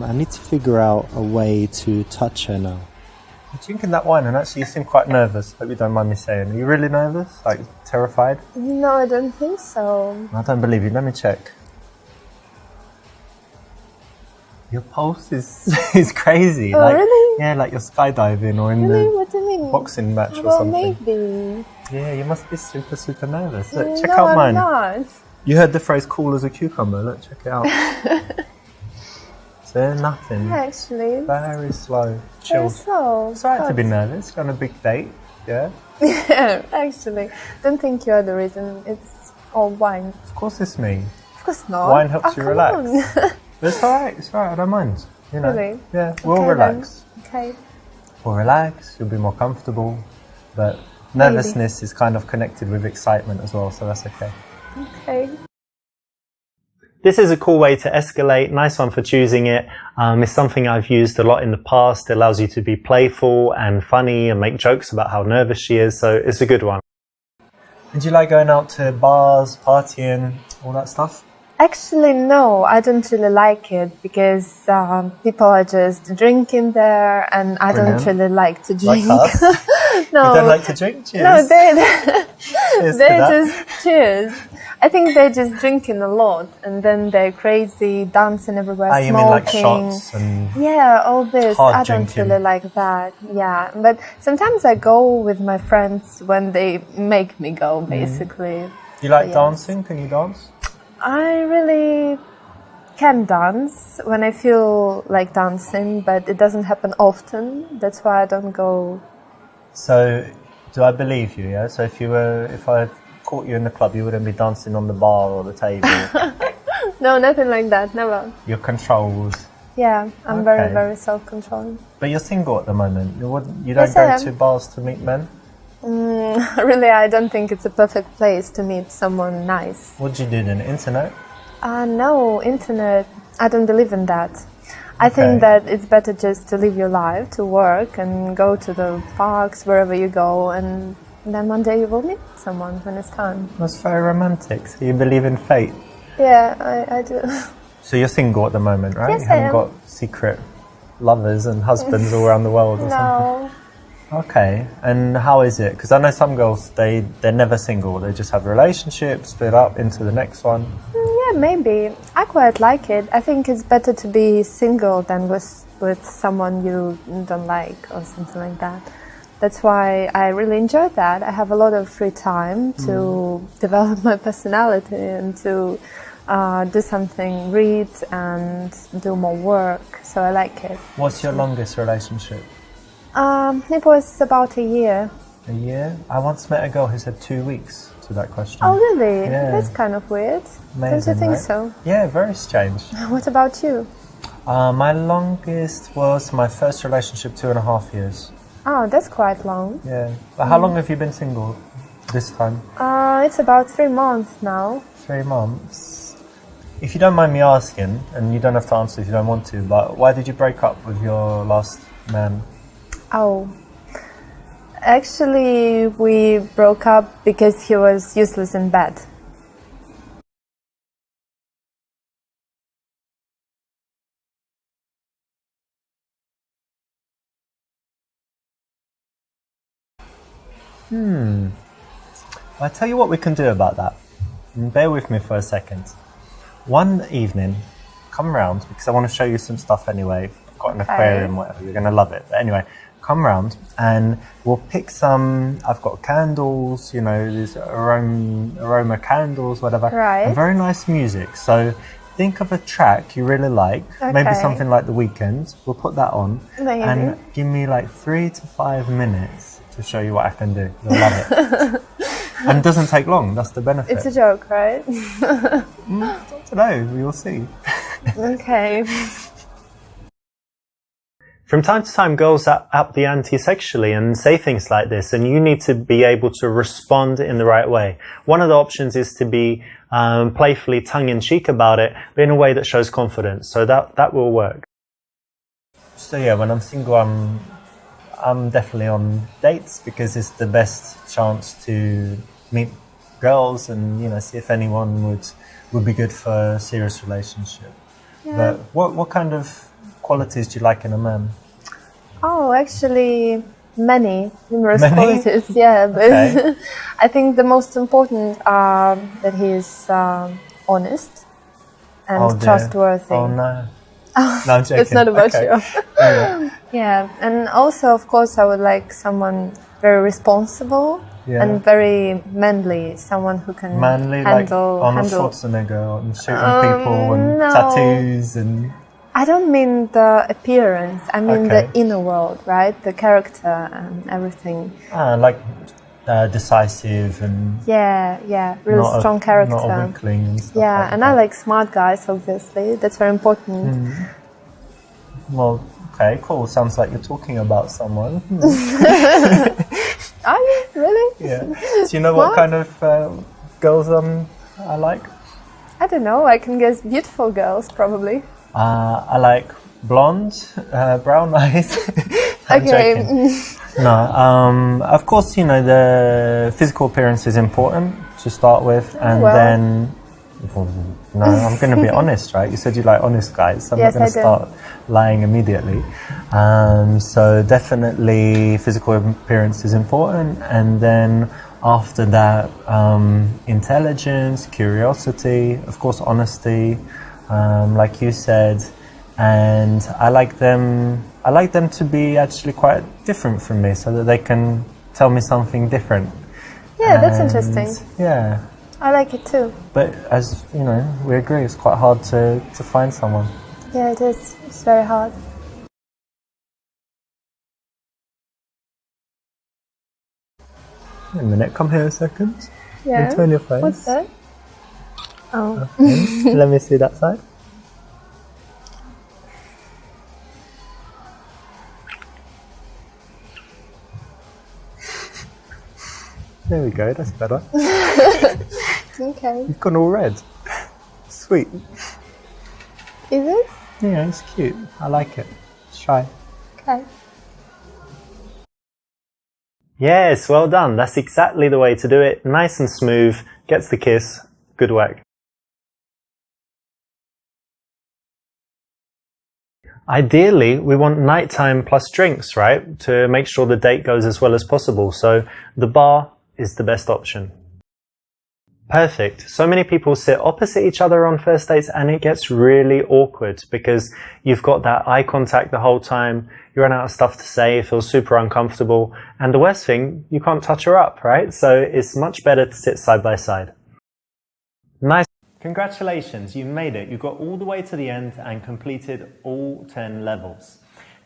I need to figure out a way to touch her now. You're drinking that wine and actually you seem quite nervous. Hope you don't mind me saying. Are you really nervous? Like terrified? No, I don't think so. I don't believe you. Let me check. Your pulse is crazy. Oh, like, really? Yeah, like you're skydiving or in What do you mean? the boxing match or Well, something. maybe. Yeah, you must be super, super nervous. Look, check No, out mine. I'm not. You heard the phrase cool as a cucumber. Look, check it out. So nothing. Actually. Very slow. Very Chill. slow. It's alright to be nervous. You're on a big date. Yeah? Yeah, actually. Don't think you're the reason. It's all wine. Of course it's me. Of course not. Wine helps you come relax. on. But it's alright. It's alright. I don't mind. You know. Really? Yeah, we'll Okay, relax. then. Okay. We'll relax. You'll be more comfortable. But nervousness is kind of connected with excitement as well, so that's okay. Okay. This is a cool way to escalate. Nice one for choosing it. It's something I've used a lot in the past. It allows you to be playful and funny and make jokes about how nervous she is. So it's a good one. Did you like going out to bars, partying, all that stuff? Actually, no, I don't really like it because people are just drinking there, and I don't really like to drink. Like us? No, You don't like to drink? Cheers. no, they Cheers to they that. just cheers. I think they're just drinking a lot, and then they're crazy, dancing everywhere, You smoking. mean like shots and... Yeah, all this. Hard I don't drinking. really like that. Yeah, but sometimes I go with my friends when they make me go, basically. You like Yes. dancing? Can you dance? I really can dance when I feel like dancing, but it doesn't happen often. That's why I don't go. So, do I believe you, yeah? So if I caught you in the club, you wouldn't be dancing on the bar or the table? No, nothing like that, never. You're controlled. Yeah, I'm Okay. very, very self-controlled. But you're single at the moment. You Yes, don't I go am. to bars to meet men? Really, I don't think it's a perfect place to meet someone nice. What do you do then? Internet? No, internet, I don't believe in that. I think Okay. that it's better just to live your life, to work and go to the parks, wherever you go, and then one day you will meet someone when it's time. That's very romantic. So you believe in fate? Yeah, I do. So you're single at the moment, right? Yes, you I haven't am. got secret lovers and husbands all around the world or something? No. Okay. And how is it? Because I know some girls, they're never single. They just have relationships, split up into the next one. Yeah, maybe. I quite like it. I think it's better to be single than with someone you don't like or something like that. That's why I really enjoy that. I have a lot of free time to develop my personality and to do something, read and do more work. So I like it. What's your longest relationship? It was about a year. A year? I once met a girl who said 2 weeks to that question. Oh, really? Yeah. That's kind of weird. Don't Amazing, you think right? so? Yeah, very strange. What about you? My longest was my first relationship, 2.5 years. Oh, that's quite long. Yeah. But how long have you been single this time? It's about 3 months now. 3 months. If you don't mind me asking, and you don't have to answer if you don't want to, but why did you break up with your last man? Oh. Actually, we broke up because he was useless in bed. I'll tell you what we can do about that. Bear with me for a second. One evening, come round, because I want to show you some stuff anyway. I've got an aquarium, whatever, you're going to love it. But anyway, come round and we'll pick some, I've got candles, you know, these aroma candles, whatever. Right. And very nice music. So think of a track you really like, maybe something like The Weeknd. We'll put that on. Maybe. And give me like 3 to 5 minutes to show you what I can do. You'll love it. And it doesn't take long, that's the benefit. It's a joke, right? I don't know, we'll see. Okay. From time to time, girls up the ante sexually and say things like this, and you need to be able to respond in the right way. One of the options is to be playfully tongue-in-cheek about it, but in a way that shows confidence. So that will work. So yeah, when I'm single, I'm definitely on dates because it's the best chance to meet girls and, you know, see if anyone would be good for a serious relationship. Yeah. But what kind of qualities do you like in a man? Oh, actually, numerous qualities, yeah. But Okay. I think the most important are that he is honest and trustworthy. Oh no. No, I'm joking. It's not about you. Yeah. Yeah, and also, of course, I would like someone very responsible and very manly, someone who can Manly, handle... like Arnold Schwarzenegger and shooting people and tattoos and... I don't mean the appearance, I mean the inner world, right? The character and everything. Like decisive and... Yeah, really strong character. Not a weakling and stuff like and that. I like smart guys, obviously. That's very important. Well, okay, cool. Sounds like you're talking about someone. Are you? Really? Yeah. Do you know what kind of girls I like? I don't know. I can guess beautiful girls, probably. I like blonde, brown eyes. I'm joking. No, of course, you know, the physical appearance is important to start with, and then... No, I'm going to be honest, right? You said you like honest guys, so I'm not going to start lying immediately. So definitely physical appearance is important, and then after that, intelligence, curiosity, of course, honesty, like you said, and I like them to be actually quite different from me, so that they can tell me something different. Yeah, that's interesting. Yeah. I like it too. But as you know, we agree it's quite hard to find someone. Yeah, it is. It's very hard. Wait a minute, come here a second. Yeah. Turn your face. What's that? Oh. Okay. Let me see that side. There we go, that's better. Okay. You've gone all red. Sweet. Is it? Yeah, it's cute. I like it. Let's try. Okay. Yes, well done. That's exactly the way to do it. Nice and smooth. Gets the kiss. Good work. Ideally, we want nighttime plus drinks, right? To make sure the date goes as well as possible. So the bar is the best option. Perfect. So many people sit opposite each other on first dates and it gets really awkward because you've got that eye contact the whole time, you run out of stuff to say, it feels super uncomfortable, and the worst thing, you can't touch her up, right? So it's much better to sit side by side. Nice. Congratulations, you made it. You got all the way to the end and completed all 10 levels.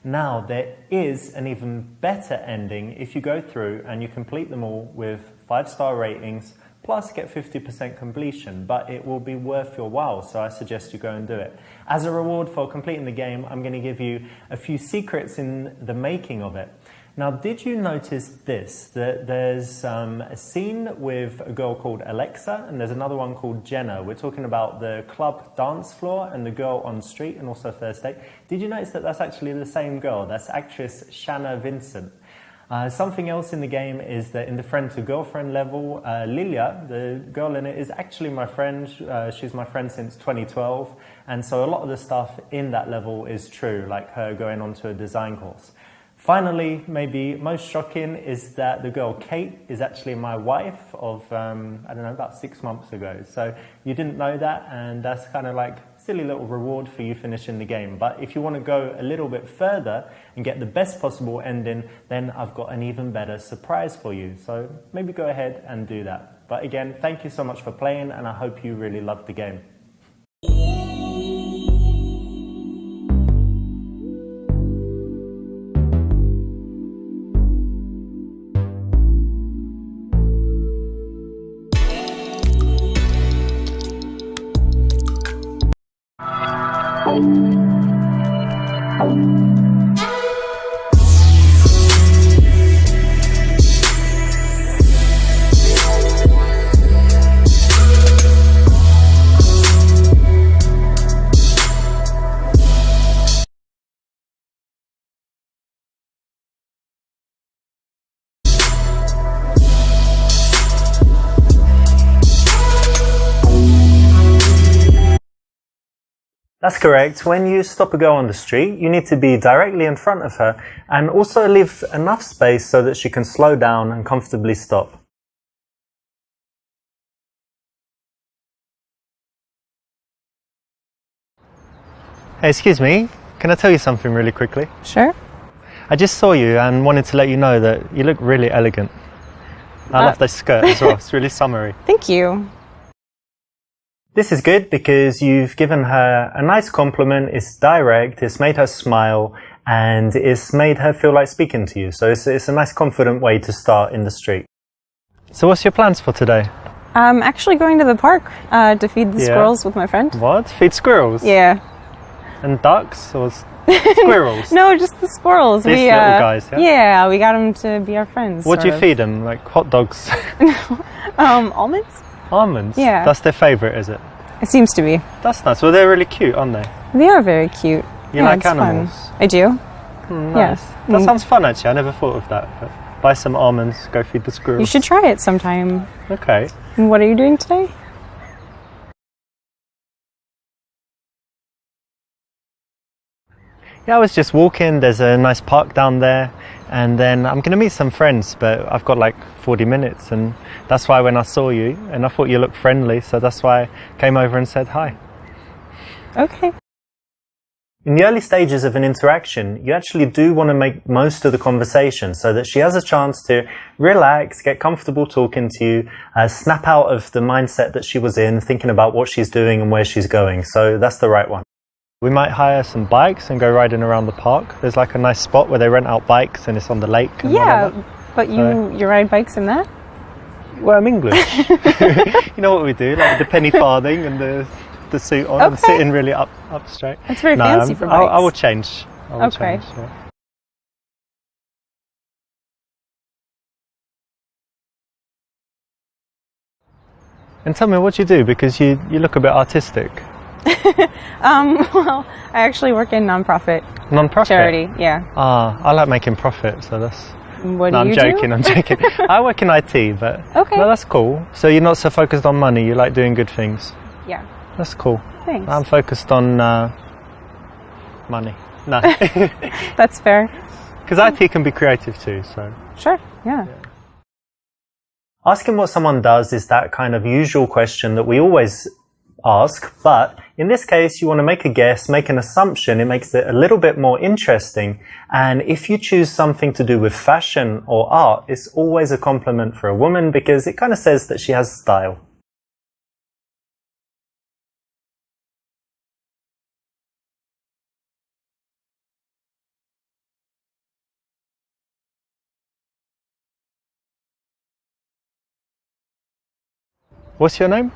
Now, there is an even better ending if you go through and you complete them all with 5-star ratings, plus get 50% completion, but it will be worth your while, so I suggest you go and do it. As a reward for completing the game, I'm going to give you a few secrets in the making of it. Now, did you notice this, that there's a scene with a girl called Alexa, and there's another one called Jenna. We're talking about the club dance floor and the girl on street and also first date. Did you notice that that's actually the same girl? That's actress Shanna Vincent. Something else in the game is that in the friend-to-girlfriend level, Lilia, the girl in it, is actually my friend. She's my friend since 2012, and so a lot of the stuff in that level is true, like her going on to a design course. Finally, maybe most shocking is that the girl Kate is actually my wife of, I don't know, about 6 months ago. So you didn't know that, and that's kind of like a silly little reward for you finishing the game. But if you want to go a little bit further and get the best possible ending, then I've got an even better surprise for you. So maybe go ahead and do that. But again, thank you so much for playing, and I hope you really loved the game. That's correct. When you stop a girl on the street, you need to be directly in front of her and also leave enough space so that she can slow down and comfortably stop. Hey, excuse me, can I tell you something really quickly? Sure. I just saw you and wanted to let you know that you look really elegant. I love this skirt as well, it's really summery. Thank you. This is good because you've given her a nice compliment, it's direct, it's made her smile, and it's made her feel like speaking to you. So it's a nice confident way to start in the street. So what's your plans for today? I'm actually going to the park to feed the squirrels with my friend. What? Feed squirrels? Yeah. And ducks or squirrels? No, just the squirrels. These little guys, yeah? Yeah, we got them to be our friends. What do you feed them? Like hot dogs? Almonds? Almonds? Yeah. That's their favourite, is it? It seems to be. That's nice. Well, they're really cute, aren't they? They are very cute. You like animals? Fun. I do. Nice. Yeah. That sounds fun, actually. I never thought of that. But buy some almonds, go feed the squirrels. You should try it sometime. Okay. And what are you doing today? Yeah, I was just walking. There's a nice park down there. And then I'm going to meet some friends, but I've got like 40 minutes. And that's why when I saw you, and I thought you looked friendly, so that's why I came over and said hi. Okay. In the early stages of an interaction, you actually do want to make most of the conversation so that she has a chance to relax, get comfortable talking to you, snap out of the mindset that she was in, thinking about what she's doing and where she's going. So that's the right one. We might hire some bikes and go riding around the park. There's like a nice spot where they rent out bikes and it's on the lake. And yeah, but you ride bikes in that? Well, I'm English. You know what we do, like the penny farthing and the suit on and sitting really up straight. That's very fancy for bikes. I will change. Change, yeah. And tell me what you do, because you look a bit artistic. Well, I actually work in non-profit charity. Yeah. I like making profit, so that's. What do you do? I'm joking. I work in IT, but no, that's cool. So you're not so focused on money. You like doing good things. Yeah. That's cool. Thanks. I'm focused on money. No. That's fair. Because IT can be creative too. So. Sure. Yeah. Asking what someone does is that kind of usual question that we always ask, but in this case you want to make a guess, make an assumption. It makes it a little bit more interesting, and if you choose something to do with fashion or art, it's always a compliment for a woman because it kind of says that she has style. What's your name?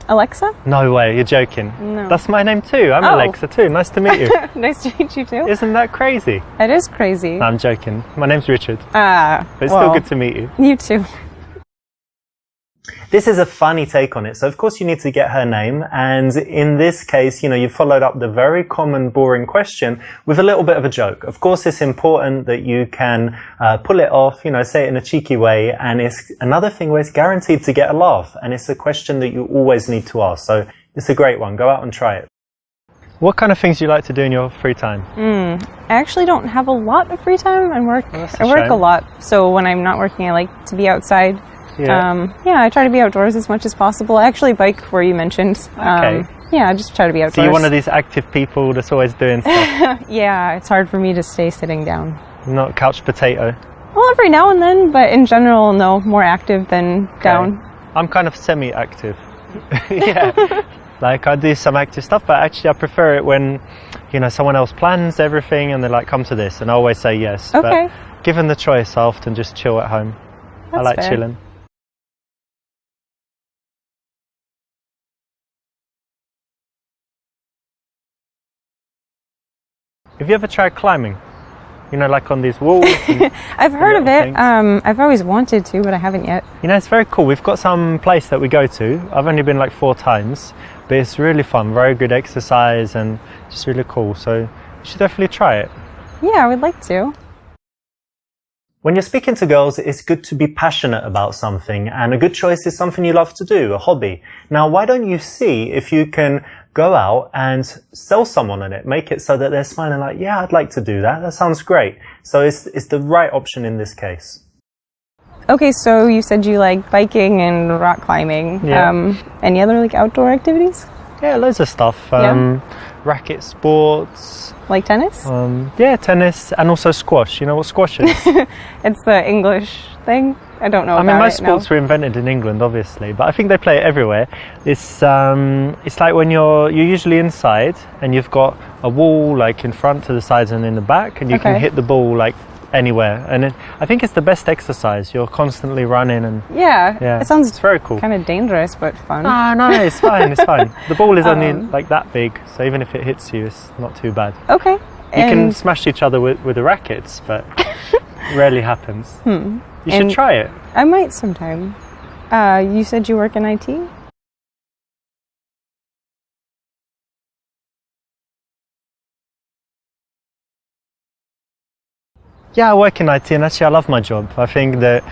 Alexa? No way, you're joking. No. That's my name too. I'm Alexa too. Nice to meet you. Nice to meet you too. Isn't that crazy? It is crazy. No, I'm joking. My name's Richard. But it's still good to meet you. You too. This is a funny take on it. So of course you need to get her name. And in this case, you followed up the very common, boring question with a little bit of a joke. Of course, it's important that you can pull it off, say it in a cheeky way. And it's another thing where it's guaranteed to get a laugh. And it's a question that you always need to ask. So it's a great one. Go out and try it. What kind of things do you like to do in your free time? I actually don't have a lot of free time. I work shame. a lot, so when I'm not working, I like to be outside. Yeah. I try to be outdoors as much as possible. I actually bike where you mentioned. Okay. I just try to be outdoors. So you're one of these active people that's always doing stuff. Yeah, it's hard for me to stay sitting down. Not couch potato. Well, every now and then, but in general, no, more active than down. I'm kind of semi-active. Yeah. Like I do some active stuff, but actually I prefer it when, someone else plans everything and they're like, come to this, and I always say yes. Okay. But given the choice, I often just chill at home. I like fair. chilling. Have you ever tried climbing? Like on these walls? I've heard of it. Things? I've always wanted to, but I haven't yet. It's very cool. We've got some place that we go to. I've only been like 4 times, but it's really fun. Very good exercise and just really cool. So you should definitely try it. Yeah, I would like to. When you're speaking to girls, it's good to be passionate about something, and a good choice is something you love to do, a hobby. Now, why don't you see if you can go out and sell someone on it, make it so that they're smiling like, yeah, I'd like to do that. That sounds great. So it's the right option in this case. Okay, so you said you like biking and rock climbing. Yeah. Any other like outdoor activities? Yeah, loads of stuff. Racket sports. Like tennis? Yeah, tennis and also squash. You know what squash is? It's the English thing. I don't know. Most sports were invented in England, obviously, but I think they play it everywhere. It's like when you're usually inside and you've got a wall like in front, to the sides, and in the back, and you can hit the ball like anywhere. And I think it's the best exercise. You're constantly running and it sounds it's very cool. Kind of dangerous, but fun. No, it's fine. It's fine. The ball is only like that big, so even if it hits you, it's not too bad. Okay. You can smash each other with the rackets, but rarely happens. You should try it. I might sometime. You said you work in IT? Yeah, I work in IT, and actually I love my job. I think that,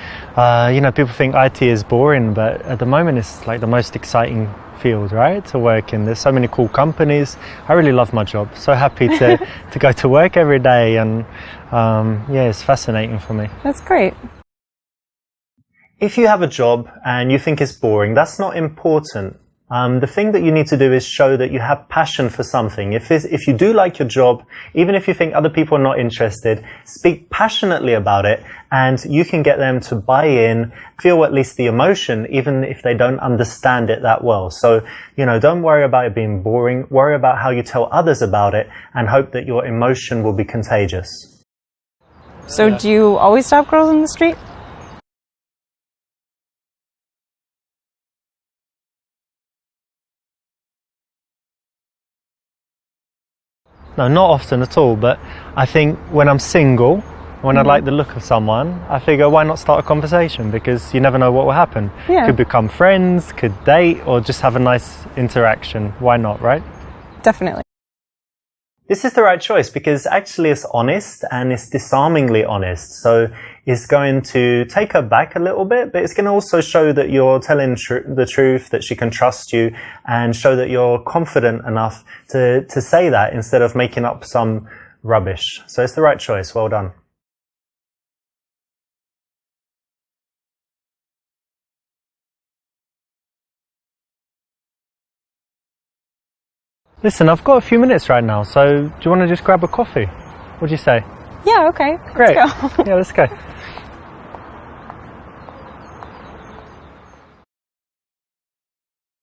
people think IT is boring, but at the moment it's like the most exciting field, right, to work in. There's so many cool companies. I really love my job. So happy to go to work every day, and it's fascinating for me. That's great. If you have a job and you think it's boring, that's not important. The thing that you need to do is show that you have passion for something. If you do like your job, even if you think other people are not interested, speak passionately about it, and you can get them to buy in, feel at least the emotion, even if they don't understand it that well. So, don't worry about it being boring. Worry about how you tell others about it, and hope that your emotion will be contagious. So do you always stop girls in the street? No, not often at all, but I think when I'm single, when I like the look of someone, I figure why not start a conversation, because you never know what will happen. Yeah. Could become friends, could date, or just have a nice interaction. Why not, right? Definitely. This is the right choice because actually it's honest, and it's disarmingly honest. So it's going to take her back a little bit, but it's going to also show that you're telling the truth, that she can trust you, and show that you're confident enough to say that instead of making up some rubbish. So it's the right choice. Well done. Listen, I've got a few minutes right now, so do you want to just grab a coffee? What do you say? Yeah, okay. Great. Let's go. Yeah, let's go.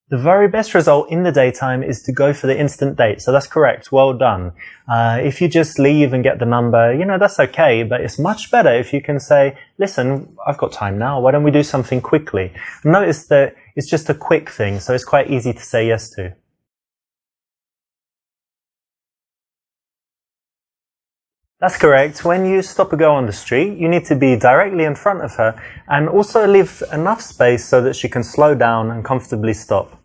The very best result in the daytime is to go for the instant date. So that's correct. Well done. If you just leave and get the number, that's okay. But it's much better if you can say, listen, I've got time now. Why don't we do something quickly? Notice that it's just a quick thing, so it's quite easy to say yes to. That's correct. When you stop a girl on the street, you need to be directly in front of her and also leave enough space so that she can slow down and comfortably stop.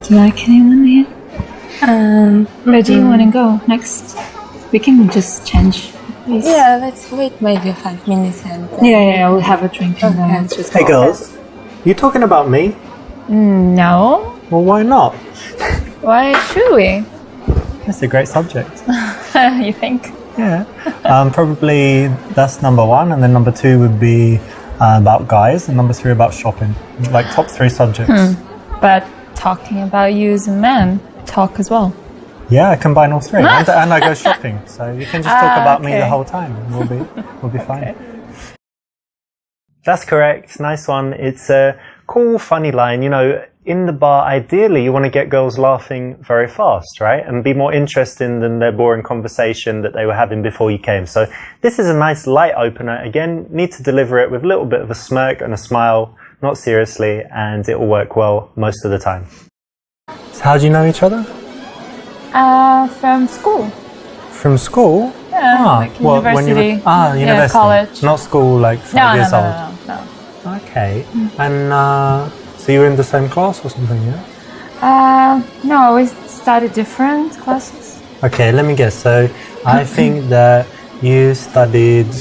Do you like anyone here? Where do you want to go next? We can just change. Please. Yeah, let's wait maybe 5 minutes and... Yeah, we'll have a drink and then let's just Hey go. girls, you talking about me? No. Well, why not? Why should we? That's a great subject. You think? Yeah. Probably that's number one, and then number two would be about guys, and number three about shopping. Like top three subjects. But talking about you as a man, talk as well. Yeah, I combine all three, and I go shopping. So you can just talk about me the okay. whole time. And we'll be fine. That's correct. Nice one. It's a cool, funny line. You know, in the bar, ideally, you want to get girls laughing very fast, right? And be more interesting than their boring conversation that they were having before you came. So this is a nice light opener. Again, need to deliver it with a little bit of a smirk and a smile, not seriously, and it will work well most of the time. So how do you know each other? From school. From school? Yeah, like university. University. Yeah, college. Not school, like 5 years old. No. Okay. And so you were in the same class or something, yeah? No, we studied different classes. Okay, let me guess. So I think that you studied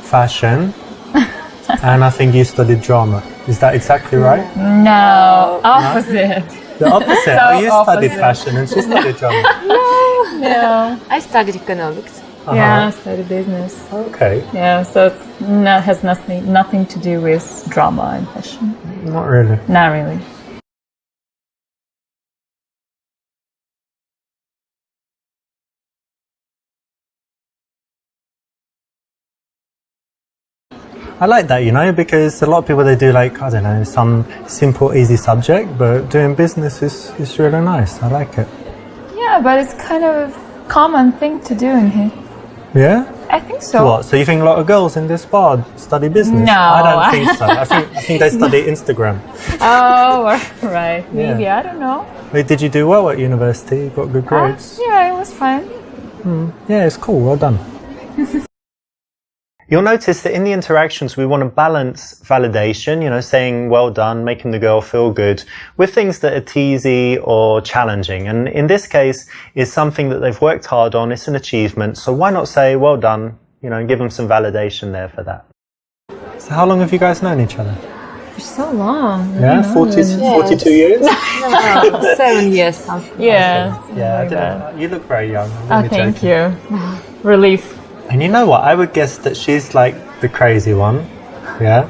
fashion and I think you studied drama. Is that exactly right? No, opposite. The opposite. So you studied fashion and she studied drama. No. I studied economics. Yeah, I studied business. Okay. Yeah, so it's has nothing to do with drama and fashion. Not really. Not really. I like that, you know, because a lot of people, they do like, I don't know, some simple, easy subject, but doing business is really nice. I like it. Yeah, but it's kind of a common thing to do in here. Yeah? I think so. What? So you think a lot of girls in this bar study business? No. I don't think so. I think they study Instagram. Oh, right. Maybe. I don't know. Wait, did you do well at university? You got good grades? Yeah, it was fine. Yeah, it's cool. Well done. You'll notice that in the interactions, we want to balance validation, you know, saying well done, making the girl feel good, with things that are teasy or challenging. And in this case, it's something that they've worked hard on. It's an achievement. So why not say well done, you know, and give them some validation there for that. So how long have you guys known each other? For so long. Yeah, 42 years? No, 7 years something. Yeah. Yeah, I like that. didn't, you look very young. I'm Oh, only thank joking. you. Relief. And you know what? I would guess that she's like the crazy one, yeah?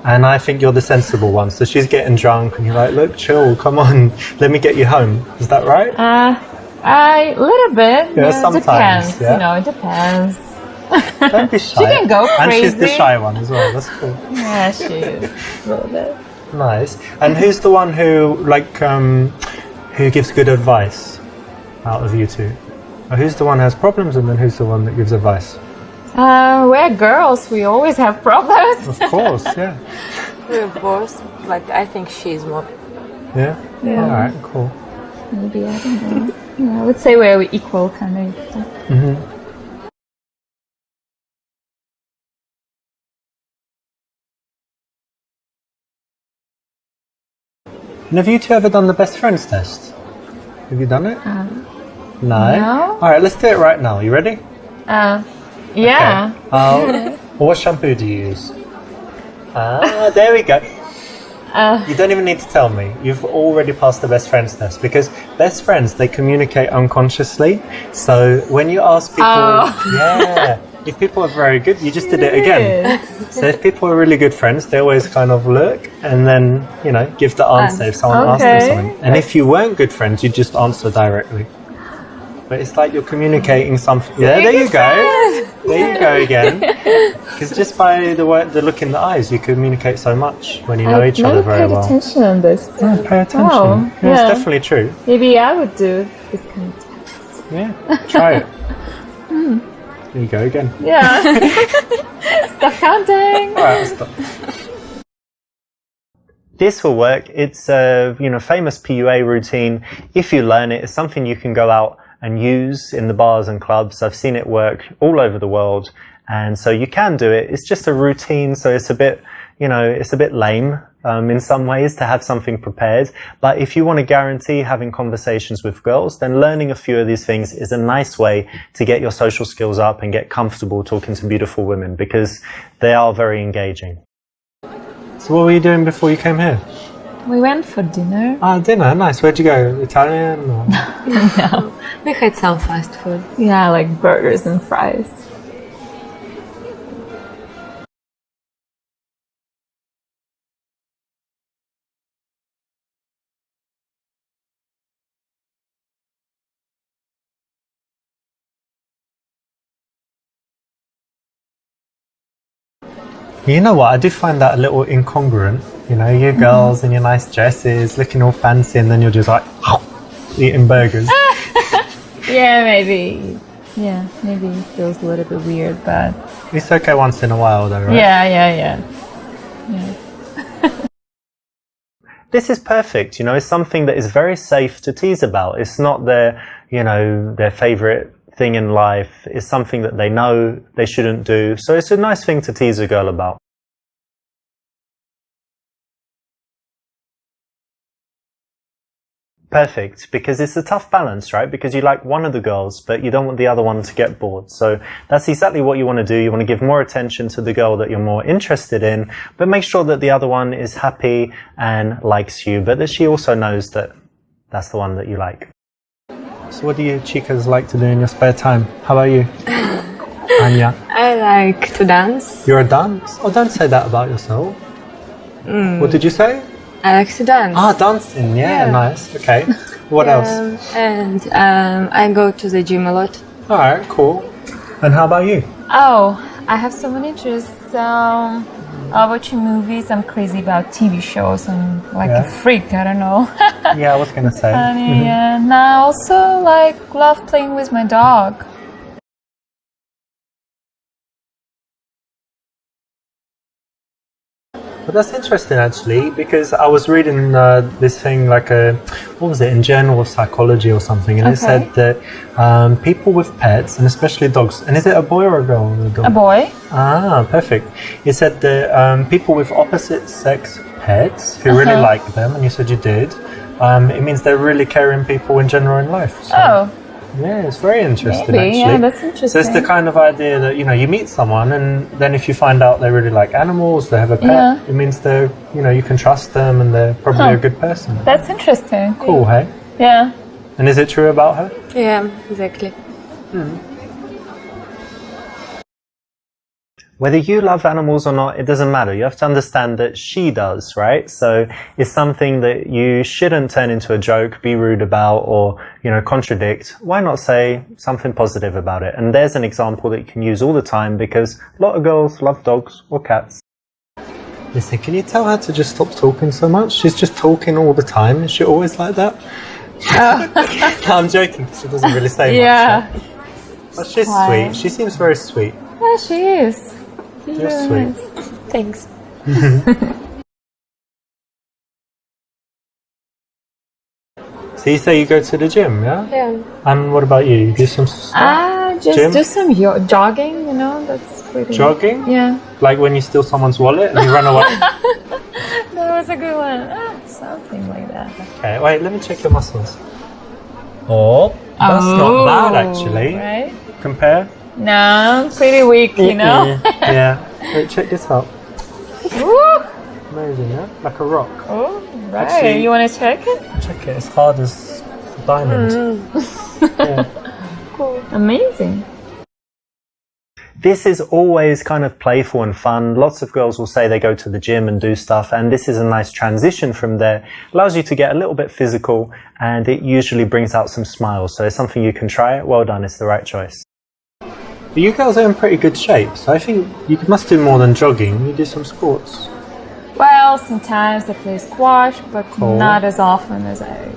And I think you're the sensible one. So she's getting drunk and you're like, look, chill, come on, let me get you home. Is that right? A little bit. Yeah, It sometimes, depends. yeah. You know, it depends. Don't be shy. She can go And she's the crazy. shy one as well. That's cool. Yeah, she is. A little bit. Nice. And who's the one who, like, who gives good advice out of you two? Or who's the one who has problems and then who's the one that gives advice? We're girls. We always have problems. Of course, yeah. We're both, like, I think she's more... Yeah? Yeah. All right, cool. Maybe, I don't know. Yeah, I would say we're equal, kind of. And have you two ever done the best friends test? Have you done it? No? no. All right, let's do it right now. You ready? Yeah. Okay. What shampoo do you use? There we go. You don't even need to tell me. You've already passed the best friends test because best friends, they communicate unconsciously. So when you ask people, yeah, if people are very good, you just did it again. So if people are really good friends, they always kind of look and then, you know, give the answer if someone asks them something. And if you weren't good friends, you just answer directly. But it's like you're communicating something. Yeah, there you go. There you go again. Because just by the look in the eyes, you communicate so much when you know each other very well. I've never paid attention on this. Yeah, pay attention. Oh, Yeah, yeah. it's definitely true. Maybe I would do this kind of test. Yeah, try it. There you go again. Yeah. Stop counting. All right, I'll stop. This will work. It's a famous PUA routine. If you learn it, it's something you can go out and use in the bars and clubs. I've seen it work all over the world, and so you can do it. It's just a routine, so it's a bit, it's a bit lame. in some ways to have something prepared. But if you want to guarantee having conversations with girls, then learning a few of these things is a nice way to get your social skills up and get comfortable talking to beautiful women, because they are very engaging. So what were you doing before you came here? We went for dinner. Ah, dinner, nice. Where'd you go? Italian? Or? No, we had some fast food. Yeah, like burgers and fries. You know what? I do find that a little incongruent. You know, you girls in your nice dresses, looking all fancy, and then you're just like eating burgers. Yeah, maybe. Yeah, maybe it feels a little bit weird, but It's okay once in a while, though, right? yeah. This is perfect. You know, it's something that is very safe to tease about. It's not their, you know, their favorite thing in life. It's something that they know they shouldn't do. So it's a nice thing to tease a girl about. Perfect, because it's a tough balance, right? Because you like one of the girls, but you don't want the other one to get bored. So that's exactly what you want to do. You want to give more attention to the girl that you're more interested in, but make sure that the other one is happy and likes you, but that she also knows that that's the one that you like. So what do you chicas like to do in your spare time? How about you? Anya? I like to dance. You're a dance? Oh, don't say that about yourself. What did you say? I like to dance. Ah, dancing. Yeah, nice. Okay. What else? And I go to the gym a lot. All right, cool. And how about you? Oh, I have so many interests. Watching movies. I'm crazy about TV shows. I'm like a freak. I don't know. Yeah, I was gonna say. Funny, and I also love playing with my dog. But that's interesting, actually, because I was reading this thing, like what was it, in Journal of Psychology or something, and it said that people with pets, and especially dogs, and is it a boy or a girl? A boy. Ah, perfect. It said that people with opposite sex pets who really like them, and you said you did, it means they're really caring people in general in life. So. Oh. Yeah, it's very interesting, Maybe, actually. yeah, that's interesting. So it's the kind of idea that, you know, you meet someone and then if you find out they really like animals, they have a pet, it means they're, you know, you can trust them and they're probably a good person. That's interesting. Cool, hey? Yeah. And is it true about her? Yeah, exactly. Whether you love animals or not, it doesn't matter. You have to understand that she does, right? So it's something that you shouldn't turn into a joke, be rude about, or, you know, contradict. Why not say something positive about it? And there's an example that you can use all the time because a lot of girls love dogs or cats. Listen, can you tell her to just stop talking so much? She's just talking all the time. Is she always like that? No, I'm joking. She doesn't really say much. Yeah. Right? But she's sweet. She seems very sweet. Yeah, she is. She's You're really sweet. nice. Thanks. So you say you go to the gym, yeah? Yeah. And what about you? You do some stuff? Just Gym? do some jogging, you know, that's pretty... Jogging? Yeah. Like when you steal someone's wallet and you run away? That was a good one. Something like that. Okay, wait, let me check your muscles. Oh, that's not bad actually. Right? Compare? No, pretty weak, you know? Yeah. Wait, check this out. Woo! Amazing, yeah? Like a rock. Oh, right. Actually- You want to check it? Check it, it's hard as diamond. Yeah. Cool. Amazing. This is always kind of playful and fun. Lots of girls will say they go to the gym and do stuff, and this is a nice transition from there. Allows you to get a little bit physical, and it usually brings out some smiles. So it's something you can try. Well done, it's the right choice. But you girls are in pretty good shape, so I think you must do more than jogging. You do some sports. Well, sometimes I play squash, but Cool. not as often as I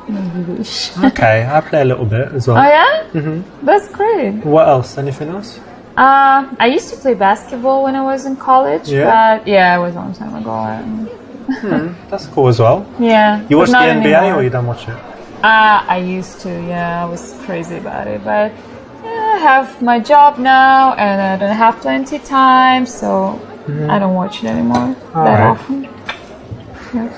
maybe wish. Okay, I play a little bit as well. Oh yeah? Mm-hmm. That's great. What else? Anything else? I used to play basketball when I was in college, Yeah? but yeah, it was a long time ago. That's cool as well. Yeah. You but watch the not NBA anymore. or you don't watch it? I used to, yeah, I was crazy about it, but I have my job now and I don't have plenty time, so I don't watch it anymore that Alright. often. Yeah.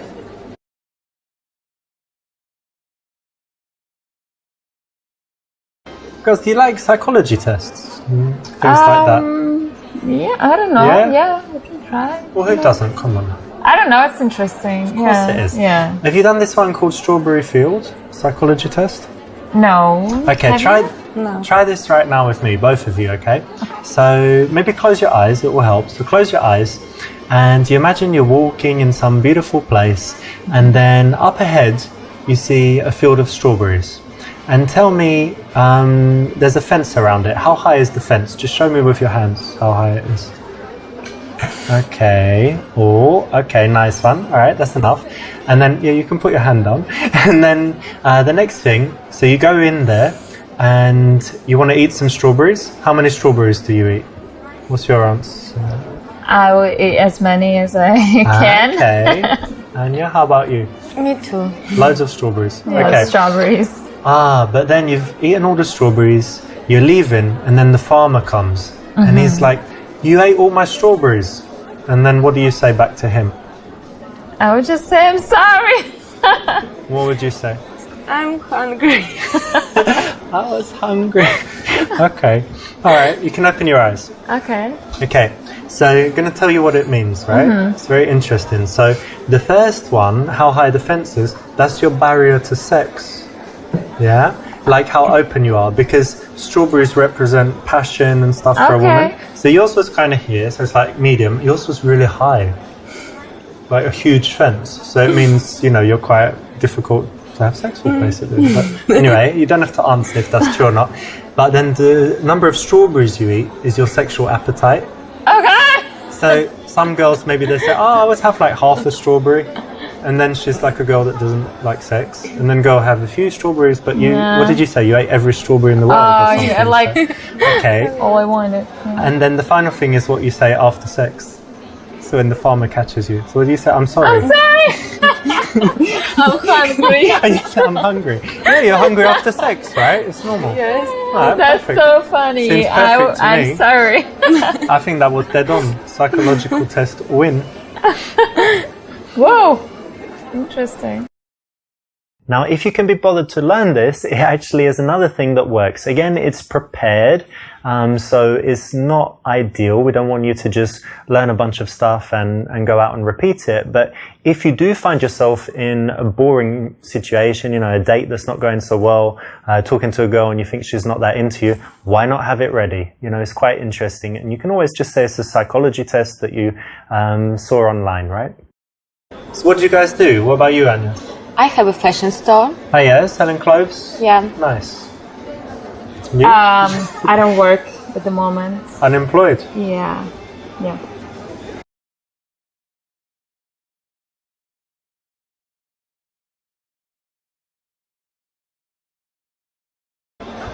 Girls, do you like psychology tests? Things like that. Yeah, I don't know. Yeah? Yeah, we can try. Well, who doesn't? Come on. I don't know. It's interesting. Of course it is. Yeah. Have you done this one called Strawberry Field psychology test? No. Okay, Have try you? No. try this right now with me, both of you, okay? So maybe close your eyes, it will help. So close your eyes and you imagine you're walking in some beautiful place and then up ahead you see a field of strawberries. And tell me, there's a fence around it. How high is the fence? Just show me with your hands how high it is. Okay. Oh, okay, nice one. All right, that's enough. And then, yeah, you can put your hand down. And then the next thing, so you go in there and you want to eat some strawberries. How many strawberries do you eat? What's your answer? I will eat as many as I can. Okay. Anya, how about you? Me too. Loads of strawberries. Yeah, Okay. strawberries. But then you've eaten all the strawberries, you're leaving, and then the farmer comes and he's like, you ate all my strawberries. And then what do you say back to him? I would just say I'm sorry. What would you say? I'm hungry. I was hungry. Okay. All right, you can open your eyes. Okay. Okay, so I'm going to tell you what it means, right? It's very interesting. So the first one, how high the fence is, that's your barrier to sex. Yeah? Like how open you are, because strawberries represent passion and stuff for a woman. So yours was kind of here, so it's like medium. Yours was really high, like a huge fence. So it means, you know, you're quite difficult to have sex with, basically. But anyway, you don't have to answer if that's true or not. But then the number of strawberries you eat is your sexual appetite. Okay. So some girls, maybe they say, oh, I always have like half a strawberry. And then she's like a girl that doesn't like sex. And then go have a few strawberries, but you, what did you say? You ate every strawberry in the world or something? Yeah, like Okay. all I wanted. Yeah. And then the final thing is what you say after sex. So when the farmer catches you. So what do you say? I'm sorry. I'm sorry. I'm hungry. And you say, I'm hungry. Yeah, you're hungry after sex, right? It's normal. Yes. Right, That's perfect. so funny. Seems perfect to me. I'm sorry. I think that was dead on. Psychological test win. Whoa. Interesting. Now, if you can be bothered to learn this, it actually is another thing that works. Again, it's prepared, so it's not ideal. We don't want you to just learn a bunch of stuff and go out and repeat it. But if you do find yourself in a boring situation, you know, a date that's not going so well, talking to a girl and you think she's not that into you, why not have it ready? You know, it's quite interesting. And you can always just say it's a psychology test that you saw online, right? So what do you guys do? What about you, Anya? I have a fashion store. Oh yeah, selling clothes? Yeah. Nice. You? I don't work at the moment. Unemployed? Yeah. Yeah.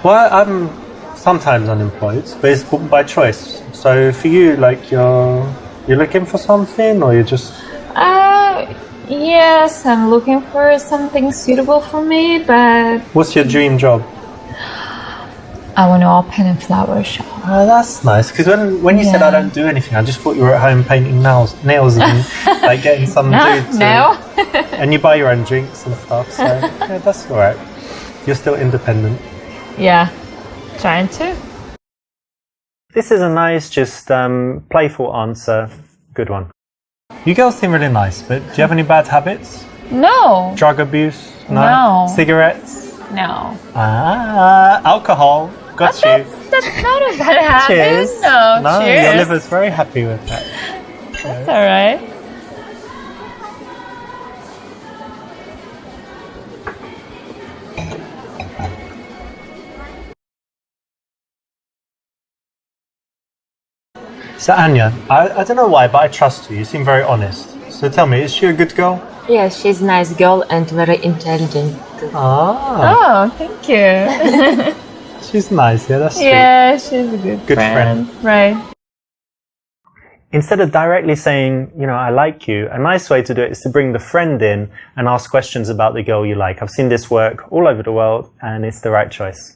Well, I'm sometimes unemployed, but it's by choice. So for you, like you're looking for something, or you're just... Yes, I'm looking for something suitable for me, but What's your dream job? I want to open a flower shop. Oh, that's nice. Because when you said I don't do anything, I just thought you were at home painting nails and like getting some dude to... No. And you buy your own drinks and stuff, so yeah, that's all right. You're still independent. Yeah, trying to. This is a nice, just playful answer. Good one. You girls seem really nice, but do you have any bad habits? No. Drug abuse? No. Cigarettes? No. Alcohol? Got you. That's not a bad habit. Cheers. No, cheers. Your liver's very happy with that. That's all right. So Anya, I don't know why, but I trust you. You seem very honest. So tell me, is she a good girl? Yes, she's a nice girl and very intelligent. Ah, Oh, thank you. she's nice. Yeah, that's sweet. Yeah, she's a good friend. Right. Instead of directly saying, you know, I like you, a nice way to do it is to bring the friend in and ask questions about the girl you like. I've seen this work all over the world, and it's the right choice.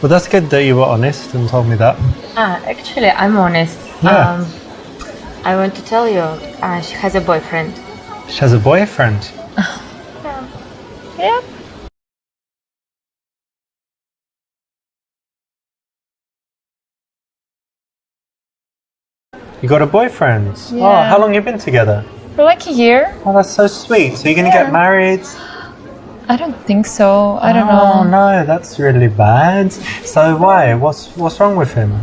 Well, that's good that you were honest and told me that. Actually, I'm honest. Yeah. I want to tell you, she has a boyfriend. She has a boyfriend. Yeah. You got a boyfriend? Yeah. Oh, how long you been together? For like a year. Oh, that's so sweet. So you're going to get married? I don't think so. I don't Oh, know. no, that's really bad. So why? What's wrong with him?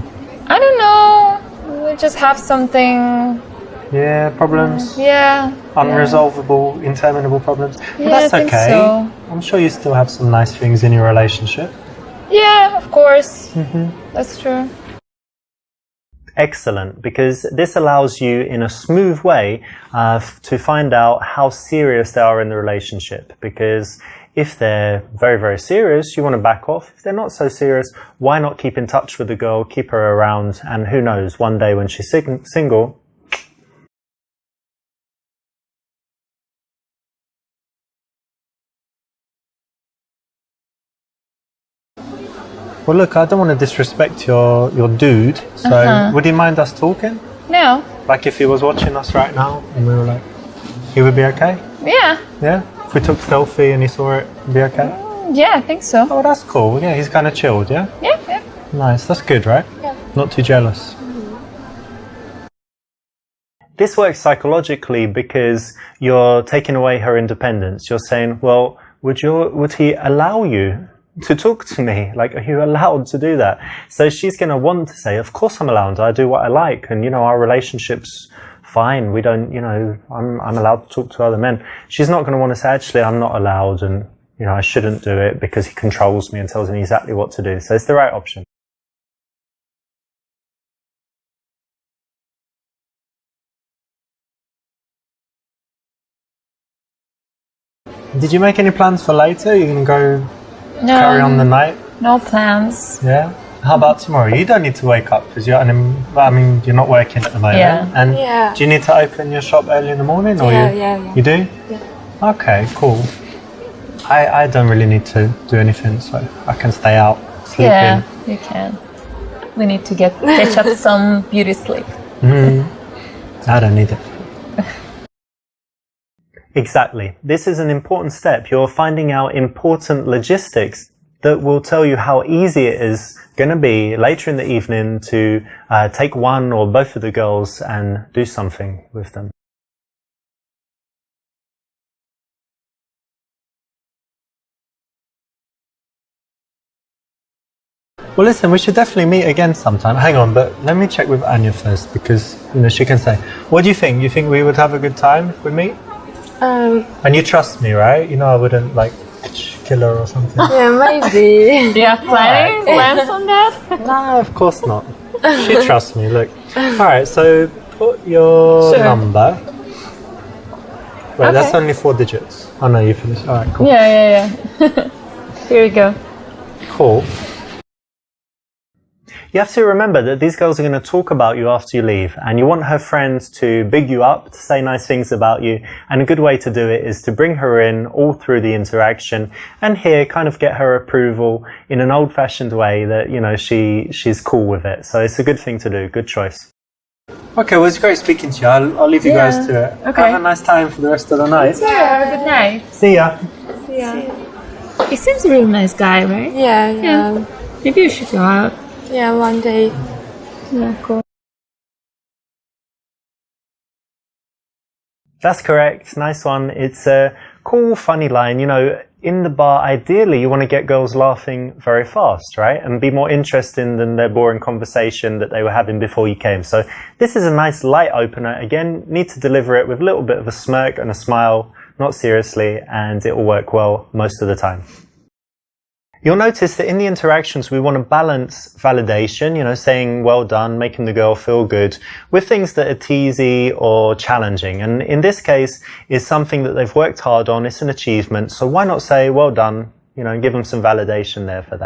I don't know. We just have something. Yeah, problems? Yeah. Unresolvable, interminable problems? But Yeah, that's I think okay. so. I'm sure you still have some nice things in your relationship. Yeah, of course. That's true. Excellent, because this allows you in a smooth way to find out how serious they are in the relationship. Because if they're very, very serious, you want to back off. If they're not so serious, why not keep in touch with the girl, keep her around, and who knows, one day when she's single. Well, look, I don't want to disrespect your dude, so would you mind us talking? No. Like if he was watching us right now and we were like, he would be okay? Yeah. Yeah? If we took a selfie and he saw it, it'd be okay? Yeah, I think so. Oh, that's cool. Yeah, he's kind of chilled, yeah? Yeah, yeah. Nice, that's good, right? Yeah. Not too jealous. This works psychologically because you're taking away her independence. You're saying, well, would he allow you to talk to me? Like, are you allowed to do that? So she's going to want to say, of course I'm allowed. I do what I like. And, our relationship's fine. We don't, I'm allowed to talk to other men. She's not going to want to say, actually, I'm not allowed. And, I shouldn't do it because he controls me and tells me exactly what to do. So it's the right option. Did you make any plans for later? You're going to go carry on the night? No plans. Yeah? How about tomorrow? You don't need to wake up because you're not working at the moment. Yeah. And do you need to open your shop early in the morning? Or Yeah. You do? Yeah. Okay, cool. I don't really need to do anything, so I can stay out, sleep Yeah, you can. We need to catch up some beauty sleep. in. I don't need it. Exactly. This is an important step. You're finding out important logistics that will tell you how easy it is going to be later in the evening to take one or both of the girls and do something with them. Well, listen, we should definitely meet again sometime. Hang on, but let me check with Anya first because, she can say, what do you think? You think we would have a good time if we meet? And you trust me, right? I wouldn't, kill her or something. Yeah, maybe. Do you have plans on that? No, of course not. She trusts me, look. Alright, so put your number. Right, that's only 4 digits. Oh no, you finished. Alright, cool. Yeah. Here we go. Cool. You have to remember that these girls are going to talk about you after you leave, and you want her friends to big you up, to say nice things about you, and a good way to do it is to bring her in all through the interaction and here kind of get her approval in an old-fashioned way that, she's cool with it. So it's a good thing to do. Good choice. Okay, well, it's great speaking to you. I'll leave you guys to it. Okay. Have a nice time for the rest of the night. Yeah, have a good night. See ya. He seems a really nice guy, right? Yeah. Maybe you should go out. Yeah, one day. Yeah, cool. That's correct. Nice one. It's a cool, funny line. In the bar, ideally, you want to get girls laughing very fast, right? And be more interesting than their boring conversation that they were having before you came. So this is a nice light opener. Again, need to deliver it with a little bit of a smirk and a smile, not seriously, and it will work well most of the time. You'll notice that in the interactions, we want to balance validation, saying well done, making the girl feel good, with things that are teasy or challenging. And in this case, is something that they've worked hard on, it's an achievement. So why not say well done, and give them some validation there for that.